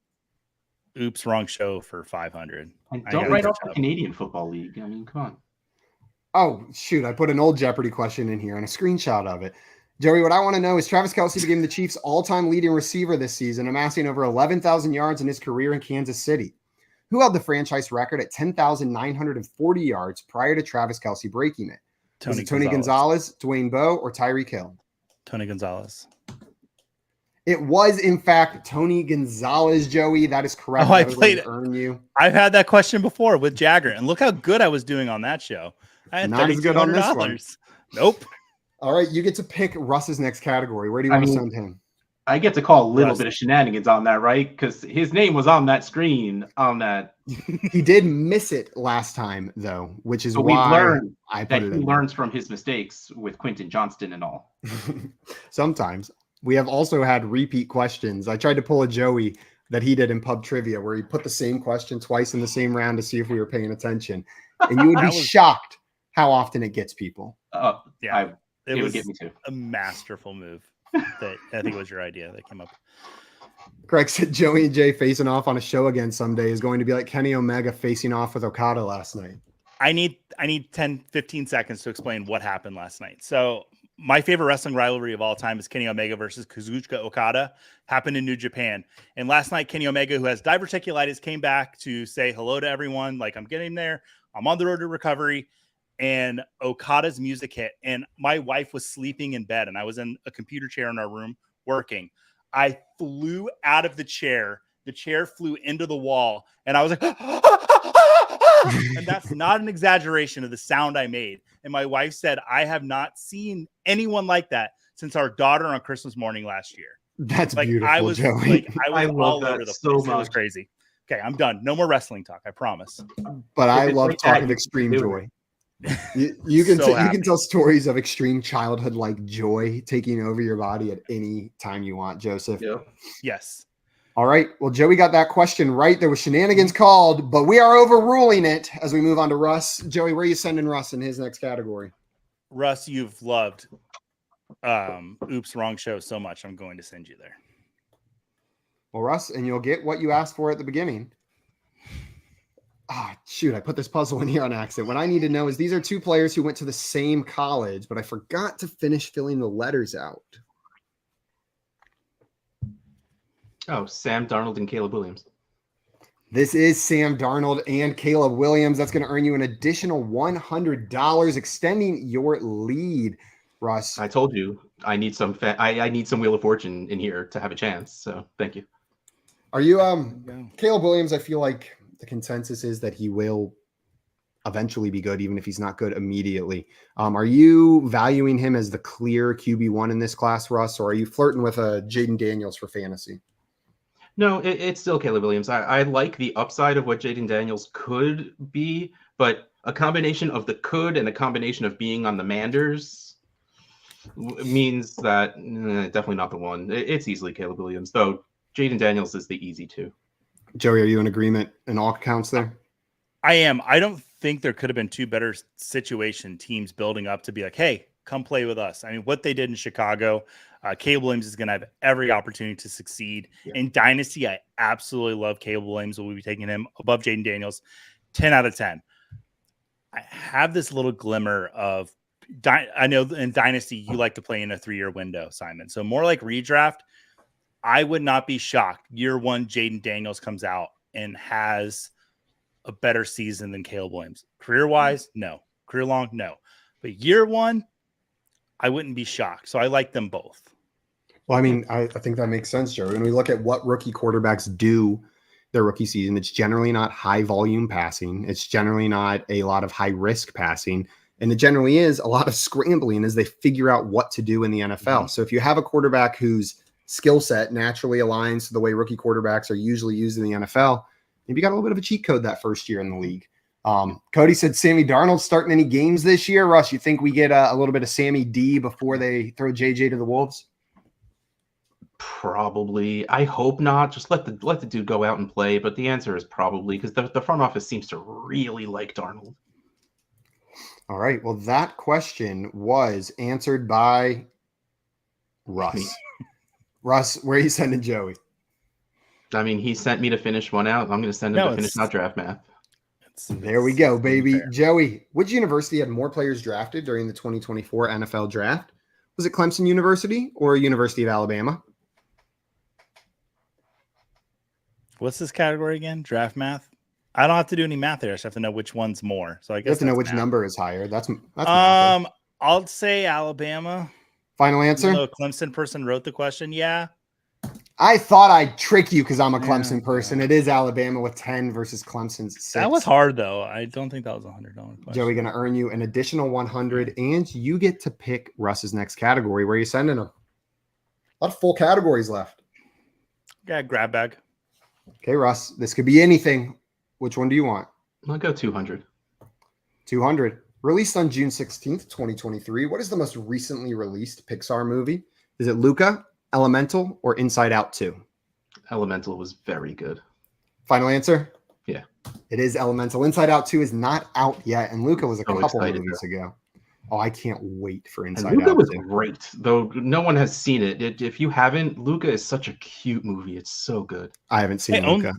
Oops, wrong show for 500. And don't write off the Canadian Football League. I mean, come on. Oh, shoot. I put an old Jeopardy question in here and a screenshot of it. Joey, what I want to know is Travis Kelce became the Chiefs' all-time leading receiver this season, amassing over 11,000 yards in his career in Kansas City. Who held the franchise record at 10,940 yards prior to Travis Kelce breaking it? Was it Tony Gonzalez, Dwayne Bowe, or Tyreek Hill? Tony Gonzalez. It was, in fact, Tony Gonzalez, Joey. That is correct. Oh, I played it. Earn you. I've had that question before with Jagger, and look how good I was doing on that show. I had not as good on this one. Nope. All right, you get to pick Russ's next category. Where do you want to send him? I get to call a little bit of shenanigans on that, right? Because his name was on that screen on that. He did miss it last time, though, which is why we've learned I put that it he in learns from his mistakes with Quentin Johnston and all. Sometimes. We have also had repeat questions. I tried to pull a Joey that he did in pub trivia where he put the same question twice in the same round to see if we were paying attention. And you would be shocked how often it gets people. Yeah, it would get me too. A masterful move. That I think was your idea that came up. Craig said Joey and Jay facing off on a show again someday is going to be like Kenny Omega facing off with Okada last night. I need 10, 15 seconds to explain what happened last night. So my favorite wrestling rivalry of all time is Kenny Omega versus Kazuchika Okada. Happened in New Japan. And last night, Kenny Omega, who has diverticulitis, came back to say hello to everyone. Like, I'm getting there. I'm on the road to recovery. And Okada's music hit. And my wife was sleeping in bed. And I was in a computer chair in our room working. I flew out of the chair. The chair flew into the wall. And I was like, and that's not an exaggeration of the sound I made. And my wife said, I have not seen anyone like that since our daughter on Christmas morning last year. That's like, beautiful, I was Joey. I was all over the place. It was crazy. Okay, I'm done. No more wrestling talk, I promise. But I love talking extreme joy. You can So you happy. can tell stories of extreme childhood like joy taking over your body at any time you want, Joseph. Yeah. Yes. All right. Well, Joey got that question right. There was shenanigans called, but we are overruling it as we move on to Russ. Joey, where are you sending Russ in his next category? Russ, you've loved Oops, Wrong Show so much. I'm going to send you there. Well, Russ, and you'll get what you asked for at the beginning. Ah, shoot, I put this puzzle in here on accident. What I need to know is these are two players who went to the same college, but I forgot to finish filling the letters out. Oh, Sam Darnold and Caleb Williams. This is Sam Darnold and Caleb Williams. That's going to earn you an additional $100, extending your lead, Russ. I told you I need some I need some Wheel of Fortune in here to have a chance. So thank you. Are you Caleb Williams? I feel like the consensus is that he will eventually be good, even if he's not good immediately. Are you valuing him as the clear QB1 in this class, Russ, or are you flirting with a Jaden Daniels for fantasy? No, it's still Caleb Williams. I like the upside of what Jaden Daniels could be, but a combination of the could and a combination of being on the Manders means that definitely not the one. It's easily Caleb Williams, though Jaden Daniels is the easy two. Joey, are you in agreement in all accounts there? I am. I don't think there could have been two better situation teams building up to be like, hey, come play with us. I mean, what they did in Chicago, Caleb Williams is going to have every opportunity to succeed. Yeah. In Dynasty, I absolutely love Caleb Williams. We'll be taking him above Jaden Daniels, 10 out of 10. I have this little glimmer of, I know in Dynasty, you like to play in a 3-year window, Simon. So more like redraft, I would not be shocked. Year one, Jaden Daniels comes out and has a better season than Caleb Williams. Career-wise, no. Career-long, no. But year one, I wouldn't be shocked. So I like them both. Well, I mean, I think that makes sense, Joe. When we look at what rookie quarterbacks do their rookie season, it's generally not high volume passing. It's generally not a lot of high risk passing. And it generally is a lot of scrambling as they figure out what to do in the NFL. Mm-hmm. So if you have a quarterback whose skill set naturally aligns to the way rookie quarterbacks are usually used in the NFL, maybe you got a little bit of a cheat code that first year in the league. Cody said Sammy Darnold starting any games this year. Russ, you think we get a little bit of Sammy D before they throw JJ to the Wolves? Probably. I hope not. Just let the dude go out and play. But the answer is probably, because the front office seems to really like Darnold. All right. Well, that question was answered by Russ. Russ, where are you sending Joey? I mean, he sent me to finish one out. I'm going to send him to finish out draft math. There we go, baby. Joey, which university had more players drafted during the 2024 NFL draft? Was it Clemson University or University of Alabama? What's this category again? Draft math? I don't have to do any math there. I just have to know which one's more. So I guess you have to know which number is higher. That's I'll say Alabama. Final answer? A Clemson person wrote the question. Yeah. I thought I'd trick you because I'm a Clemson person. Yeah. It is Alabama with 10 versus Clemson's 6. That was hard, though. I don't think that was $100 question. Joey going to earn you an additional 100, and you get to pick Russ's next category. Where are you sending him? A lot of full categories left. Yeah, grab bag. Okay, Russ. This could be anything. Which one do you want? I'll go 200. 200. Released on June 16th, 2023. What is the most recently released Pixar movie? Is it Luca, Elemental, or Inside Out 2? Elemental was very good. Final answer? Yeah. It is Elemental. Inside Out 2 is not out yet, and Luca was a couple of movies ago. Oh, I can't wait for Inside Out. Luca was great, though no one has seen it. If you haven't, Luca is such a cute movie. It's so good. I haven't seen Luca.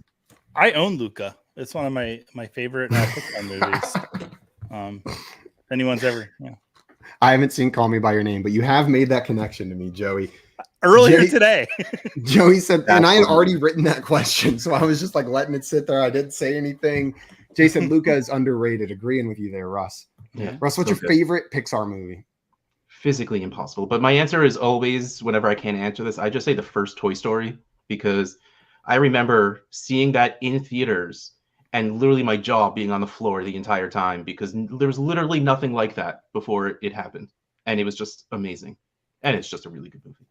I own Luca. It's one of my favorite Pixar movies. If anyone's ever, yeah. I haven't seen Call Me by Your Name, but you have made that connection to me, Joey. Earlier today. Joey said, and I had already written that question, so I was just like letting it sit there. I didn't say anything. Jay said Luca is underrated. Agreeing with you there, Russ. Yeah. Russ, what's your favorite Pixar movie? Physically Impossible. But my answer is always, whenever I can't answer this, I just say the first Toy Story, because I remember seeing that in theaters and literally my jaw being on the floor the entire time, because there was literally nothing like that before it happened. And it was just amazing. And it's just a really good movie.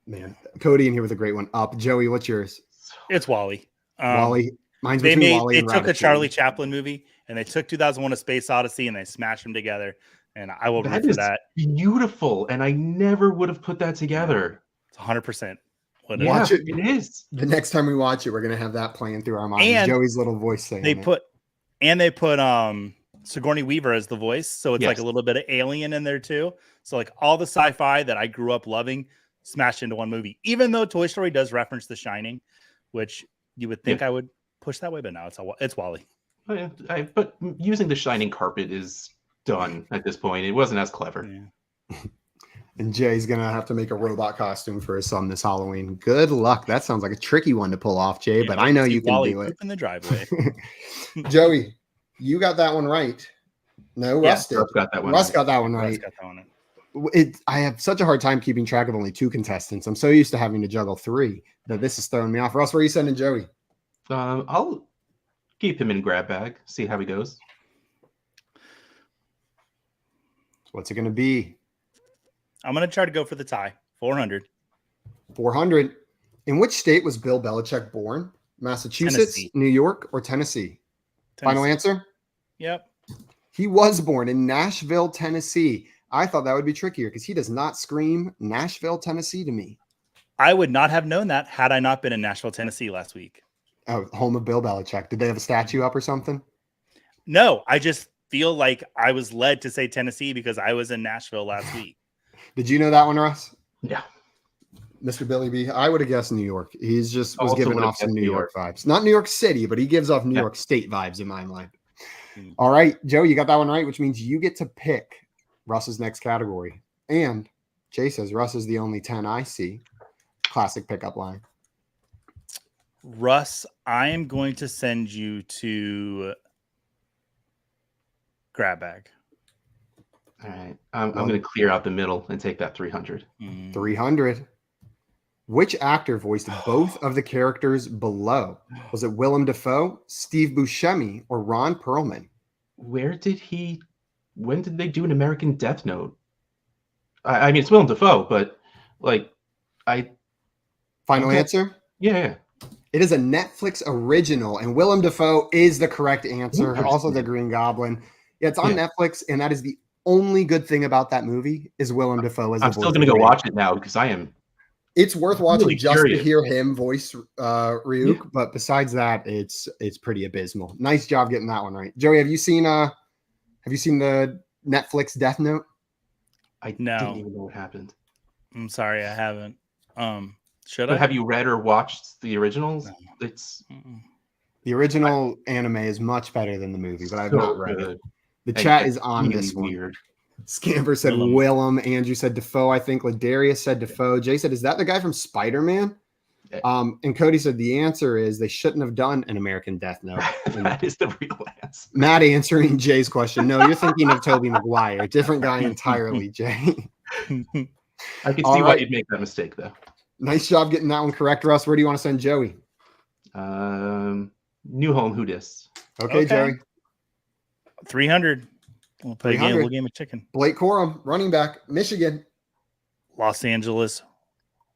Man, Cody in here with a great one. Up. Joey, what's yours? It's Wall-E. Wall-E. Mine's They between Wall-E and took a Ratatouille. Charlie Chaplin movie and they took 2001: A Space Odyssey and they smashed them together. And I will root for that. Beautiful, and I never would have put that together. It's 100%. Watch it. It is. The next time we watch it, we're gonna have that playing through our minds. And Joey's little voice saying they put Sigourney Weaver as the voice, so it's like a little bit of Alien in there too. So like all the sci-fi that I grew up loving smashed into one movie. Even though Toy Story does reference The Shining, which you would think I would push that way, but no, it's Wall-E. Oh, yeah. But using the Shining carpet is done at this point. It wasn't as clever. Yeah. And Jay's gonna have to make a robot costume for his son this Halloween. Good luck. That sounds like a tricky one to pull off, Jay, but I know you can do it. In the driveway. Joey, you got that one right. No, Russ did. Russ got that one. Russ got that one right. I have such a hard time keeping track of only 2 contestants. I'm so used to having to juggle 3 that this is throwing me off. Russ, where are you sending Joey? I'll keep him in grab bag. See how he goes. What's it going to be? I'm going to try to go for the tie. 400. 400. In which state was Bill Belichick born? Massachusetts, Tennessee. New York, or Tennessee? Final answer? Yep. He was born in Nashville, Tennessee. I thought that would be trickier because he does not scream Nashville, Tennessee to me. I would not have known that had I not been in Nashville, Tennessee last week. Oh, home of Bill Belichick. Did they have a statue up or something? No, I just feel like I was led to say Tennessee because I was in Nashville last week. Did you know that one, Russ? Yeah. Mr. Billy B, I would have guessed New York. He's just was giving off some New York vibes. Not New York City, but he gives off New York State vibes in my mind. All right, Joe, you got that one right, which means you get to pick Russ's next category. And Jay says Russ is the only 10 I see. Classic pickup line. Russ, I am going to send you to grab bag. All right. I'm going to clear out the middle and take that 300. 300. Which actor voiced both of the characters below? Was it Willem Dafoe, Steve Buscemi, or Ron Perlman? When did they do an American Death Note? I mean, it's Willem Dafoe, but Final answer? Yeah. It is a Netflix original, and Willem Dafoe is the correct answer. Also, the Green Goblin. Yeah, it's on Netflix, and that is the only good thing about that movie is Willem Dafoe. I'm still going to go watch it now because I am. It's worth watching really just curious to hear him voice Ryuk, but besides that, it's pretty abysmal. Nice job getting that one right, Joey. Have you seen the Netflix Death Note? I didn't even know what happened. I'm sorry, I haven't. Should I? I? Have you read or watched the originals? No. It's the original anime is much better than the movie, but I've not read it. The And chat is on really this one. weird. Scamper said Willem. Andrew said Defoe. I think Ladarius said Defoe. Jay said, is that the guy from Spider-Man? And Cody said the answer is they shouldn't have done an American Death Note. That is the real answer. Matt answering Jay's question. No, you're thinking of Tobey Maguire. Different guy entirely, Jay. I can see why you'd make that mistake, though. Nice job getting that one correct, Russ. Where do you want to send Joey? New Home Who Dis. Okay, Joey. 300. We'll play a little game of chicken. Blake Corum, running back, Michigan. Los Angeles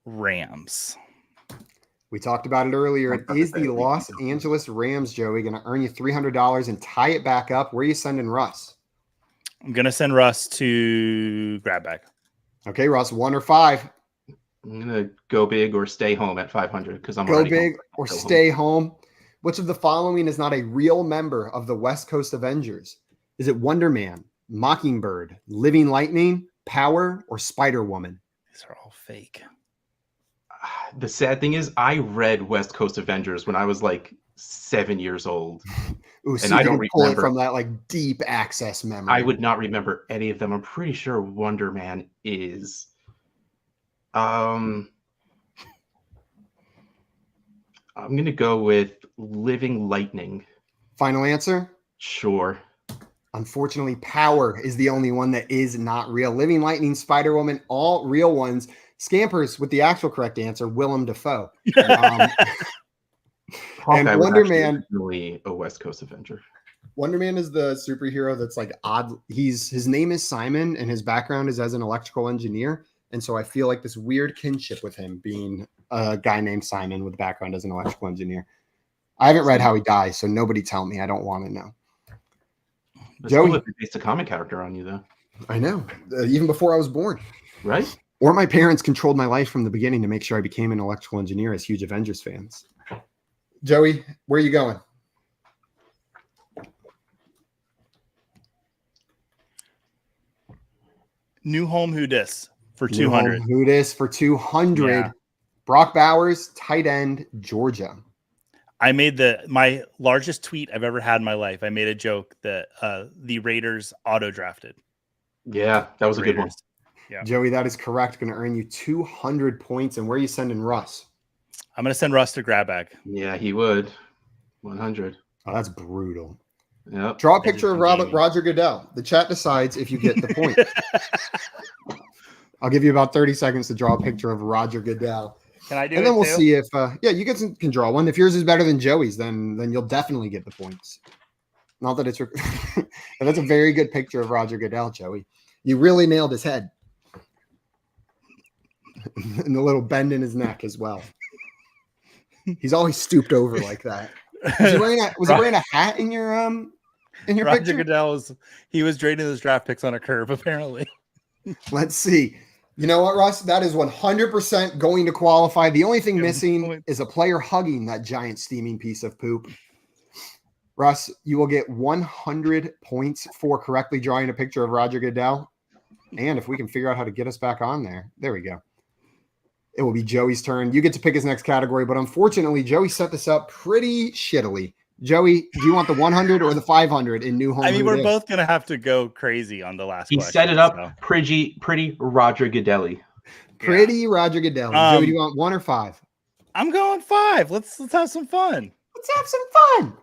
Rams. We talked about it earlier. It is the Los Angeles Rams, Joey. Going to earn you $300 and tie it back up. Where are you sending Russ? I'm going to send Russ to grab bag. Okay, Russ, 1 or 5. I'm going to go big or stay home at 500 because I'm go big or stay home. Which of the following is not a real member of the West Coast Avengers? Is it Wonder Man, Mockingbird, Living Lightning, Power, or Spider-Woman? These are all fake. The sad thing is I read West Coast Avengers when I was like 7 years old. Ooh, so and I don't remember from that like deep access memory. I would not remember any of them. I'm pretty sure Wonder Man is. I'm going to go with Living Lightning. Final answer? Sure. Unfortunately, Power is the only one that is not real. Living Lightning, Spider-Woman, all real ones. Scampers with the actual correct answer, Willem Dafoe. And Wonder Man, really a West Coast Avenger. Wonder Man is the superhero that's like odd. His name is Simon, and his background is as an electrical engineer. And so I feel like this weird kinship with him being a guy named Simon with a background as an electrical engineer. I haven't read How He Dies, so nobody tell me. I don't want to know. It's Joey, cool if they based a comic character on you, though. I know. Even before I was born. Right? Or my parents controlled my life from the beginning to make sure I became an electrical engineer as huge Avengers fans. Joey, where are you going? New Home Who Dis for 200. Who Dis for 200. Yeah. Brock Bowers, tight end, Georgia. I made my largest tweet I've ever had in my life. I made a joke that the Raiders auto drafted. Yeah, that was a good one. Yeah. Joey, that is correct. Going to earn you 200 points. And where are you sending Russ? I'm going to send Russ to grab bag. Yeah, he would. 100. Oh, that's brutal. Yep. Draw a picture of Roger Goodell. The chat decides if you get the point. I'll give you about 30 seconds to draw a picture of Roger Goodell. Can I do it? And then we'll see if you can draw one. If yours is better than Joey's, then you'll definitely get the points. Not that it's that's a very good picture of Roger Goodell, Joey. You really nailed his head. And the little bend in his neck as well. He's always stooped over like that. Was he wearing a hat in your Roger picture? Goodell was trading his draft picks on a curve, apparently. Let's see. You know what, Russ? That is 100% going to qualify. The only thing missing is a player hugging that giant steaming piece of poop. Russ, you will get 100 points for correctly drawing a picture of Roger Goodell. And if we can figure out how to get us back on there we go. It will be Joey's turn. You get to pick his next category, but unfortunately, Joey set this up pretty shittily. Joey, do you want the 100 or the 500 in New Home? I mean, we're both going to have to go crazy on the last question. He set it up pretty Roger Goodell-y. Pretty Roger Goodell. Joey, do you want 1 or 5? I'm going 5. Let's have some fun. Let's have some fun.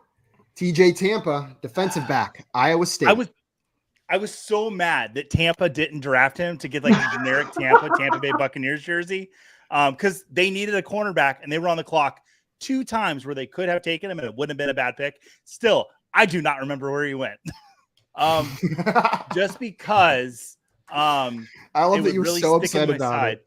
TJ Tampa, defensive back, Iowa State. I was so mad that Tampa didn't draft him to get like a generic Tampa Bay Buccaneers jersey. Because they needed a cornerback and they were on the clock 2 times where they could have taken him and it wouldn't have been a bad pick. Still, I do not remember where he went. Just because I love that you were really so upset about it.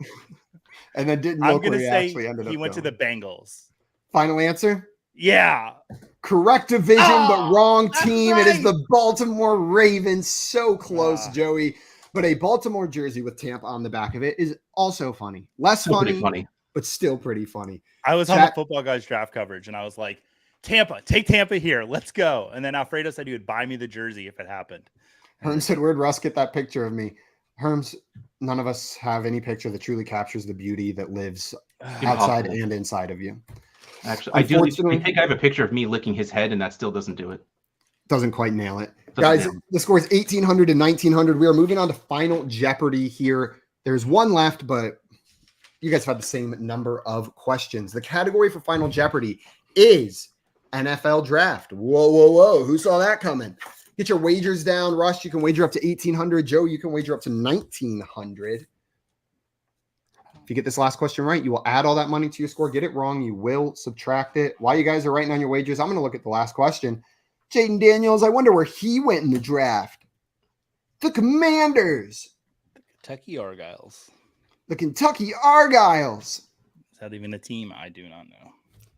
And then didn't look where he actually ended up. He went to the Bengals. Final answer? Yeah. Correct division, but wrong team. Right. It is the Baltimore Ravens. So close, Joey. But a Baltimore jersey with Tampa on the back of it is also funny. Less funny, but still pretty funny. I was on the Football Guys draft coverage, and I was like, Tampa, take Tampa here. Let's go. And then Alfredo said he would buy me the jersey if it happened. Herm said, where'd Russ get that picture of me? Herms, none of us have any picture that truly captures the beauty that lives outside and inside of you. Actually, I think I have a picture of me licking his head, and that still doesn't do it. Doesn't quite nail it. Guys, the score is 1,800 to 1,900. We are moving on to Final Jeopardy here. There's one left, but you guys have had the same number of questions. The category for Final Jeopardy is NFL Draft. Whoa. Who saw that coming? Get your wagers down. Russ, you can wager up to 1,800. Joe, you can wager up to 1,900. If you get this last question right, you will add all that money to your score. Get it wrong, you will subtract it. While you guys are writing on your wagers, I'm going to look at the last question. Jaden Daniels, I wonder where he went in the draft. The Commanders. The Kentucky Argyles. The Kentucky Argyles. Is that even a team? I do not know.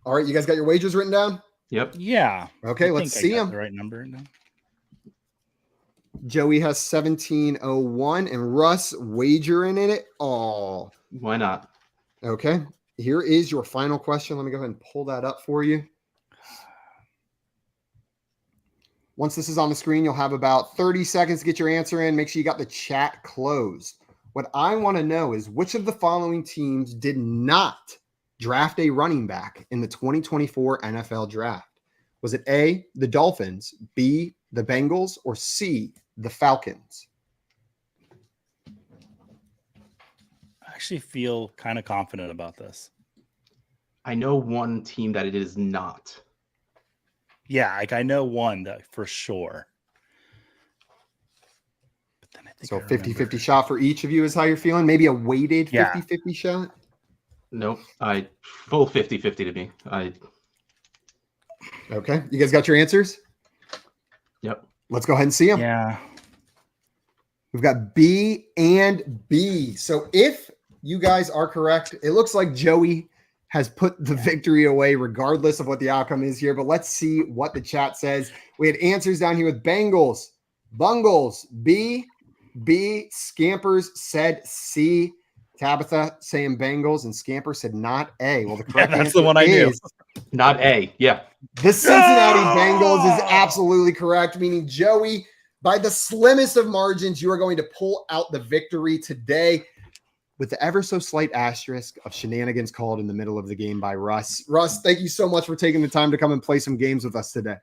All right, you guys got your wagers written down? Yep. Yeah. Okay, let's see them. The right number. Joey has 1701 and Russ wagering in it all. Why not? Okay, here is your final question. Let me go ahead and pull that up for you. Once this is on the screen, you'll have about 30 seconds to get your answer in. Make sure you got the chat closed. What I want to know is which of the following teams did not draft a running back in the 2024 NFL Draft? Was it A, the Dolphins, B, the Bengals, or C, the Falcons? I actually feel kind of confident about this. I know one team that it is not. Yeah, like I know one that for sure. But then I think so 50-50 shot for each of you is how you're feeling? Maybe a weighted 50-50 shot? Nope. Full 50-50 to me. Okay. You guys got your answers? Yep. Let's go ahead and see them. Yeah. We've got B and B. So if you guys are correct, it looks like Joey has put the victory away regardless of what the outcome is here. But let's see what the chat says. We had answers down here with Bengals, Bungles, B, Scampers said C, Tabitha saying Bengals, and Scamper said not A. Well, the correct that's answer the one I knew. Is not A. Yeah. The Cincinnati Bengals is absolutely correct, meaning Joey, by the slimmest of margins, you are going to pull out the victory today with the ever so slight asterisk of shenanigans called in the middle of the game by Russ. Russ, thank you so much for taking the time to come and play some games with us today.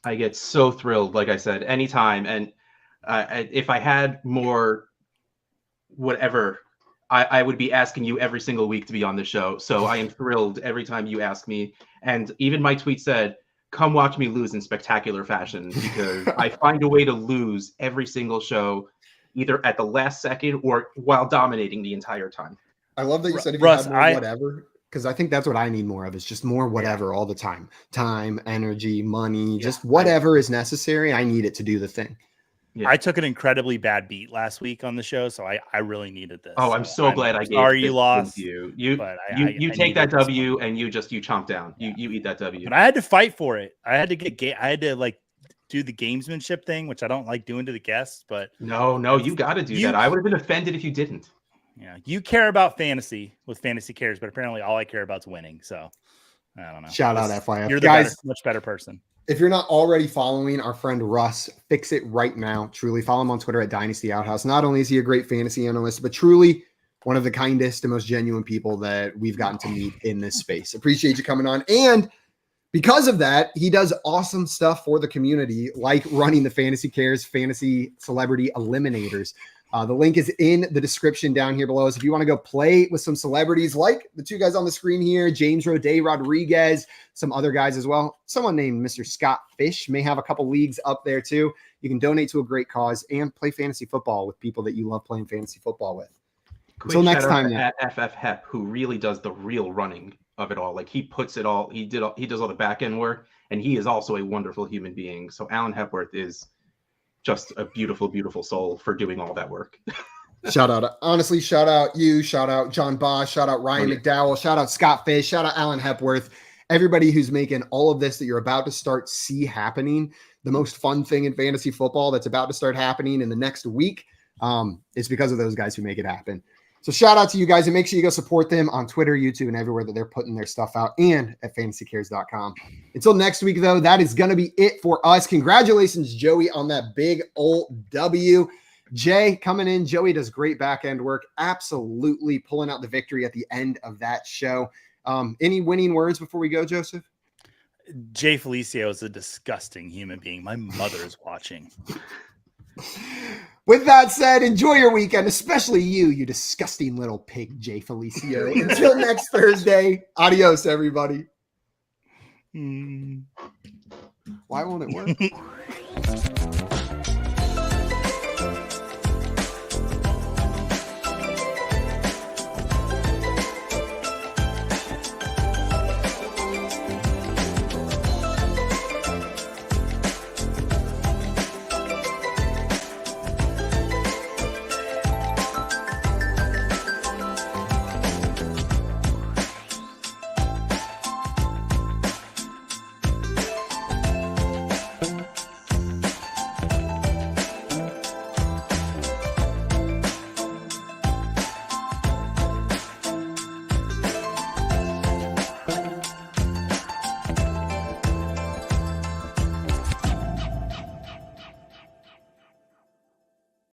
I get so thrilled, like I said, anytime. And if I had more whatever, I would be asking you every single week to be on the show. So I am thrilled every time you ask me. And even my tweet said, come watch me lose in spectacular fashion, because I find a way to lose every single show, either at the last second or while dominating the entire time. I love that you said if Russ, you had more whatever, because I think that's what I need more of, is just more whatever all the time. Time, energy, money, just whatever is necessary. I need it to do the thing. Yeah. I took an incredibly bad beat last week on the show, so I really needed this. Oh, I'm so glad I gave. Sorry you lost. You take that W and you chomp down. Yeah. You eat that W. But I had to fight for it. I had to like do the gamesmanship thing, which I don't like doing to the guests. But no, you got to do that. I would have been offended if you didn't. Yeah, you care about fantasy with Fantasy Cares, but apparently all I care about is winning. So I don't know. Shout out FYF. You're the guys, much better person. If you're not already following our friend Russ, fix it right now. Truly, follow him on Twitter at DynastyOuthouse. Not only is he a great fantasy analyst, but truly one of the kindest and most genuine people that we've gotten to meet in this space. Appreciate you coming on. And because of that, he does awesome stuff for the community, like running the Fantasy Cares Fantasy Celebrity Eliminators. The link is in the description down here below. So if you want to go play with some celebrities like the two guys on the screen here, James Roday Rodriguez, some other guys as well. Someone named Mr. Scott Fish may have a couple leagues up there too. You can donate to a great cause and play fantasy football with people that you love playing fantasy football with. Until next time, at FF Hep, who really does the real running of it all. Like he puts it all, he does all the back end work, and he is also a wonderful human being. So Alan Hepworth is just a beautiful, beautiful soul for doing all that work. Shout out, honestly, shout out you, shout out John Bosch, shout out Ryan McDowell, shout out Scott Fish, shout out Alan Hepworth, everybody who's making all of this that you're about to start see happening. The most fun thing in fantasy football that's about to start happening in the next week. It's because of those guys who make it happen. So shout out to you guys, and make sure you go support them on Twitter, YouTube, and everywhere that they're putting their stuff out, and at fantasycares.com. Until next week, though, that is going to be it for us. Congratulations, Joey, on that big old W. Jay coming in. Joey does great back end work. Absolutely pulling out the victory at the end of that show. Any winning words before we go, Joseph? Jay Felicio is a disgusting human being. My mother is watching. With that said, enjoy your weekend, especially you disgusting little pig, Jay Felicio. Until next Thursday, adios, everybody. Why won't it work?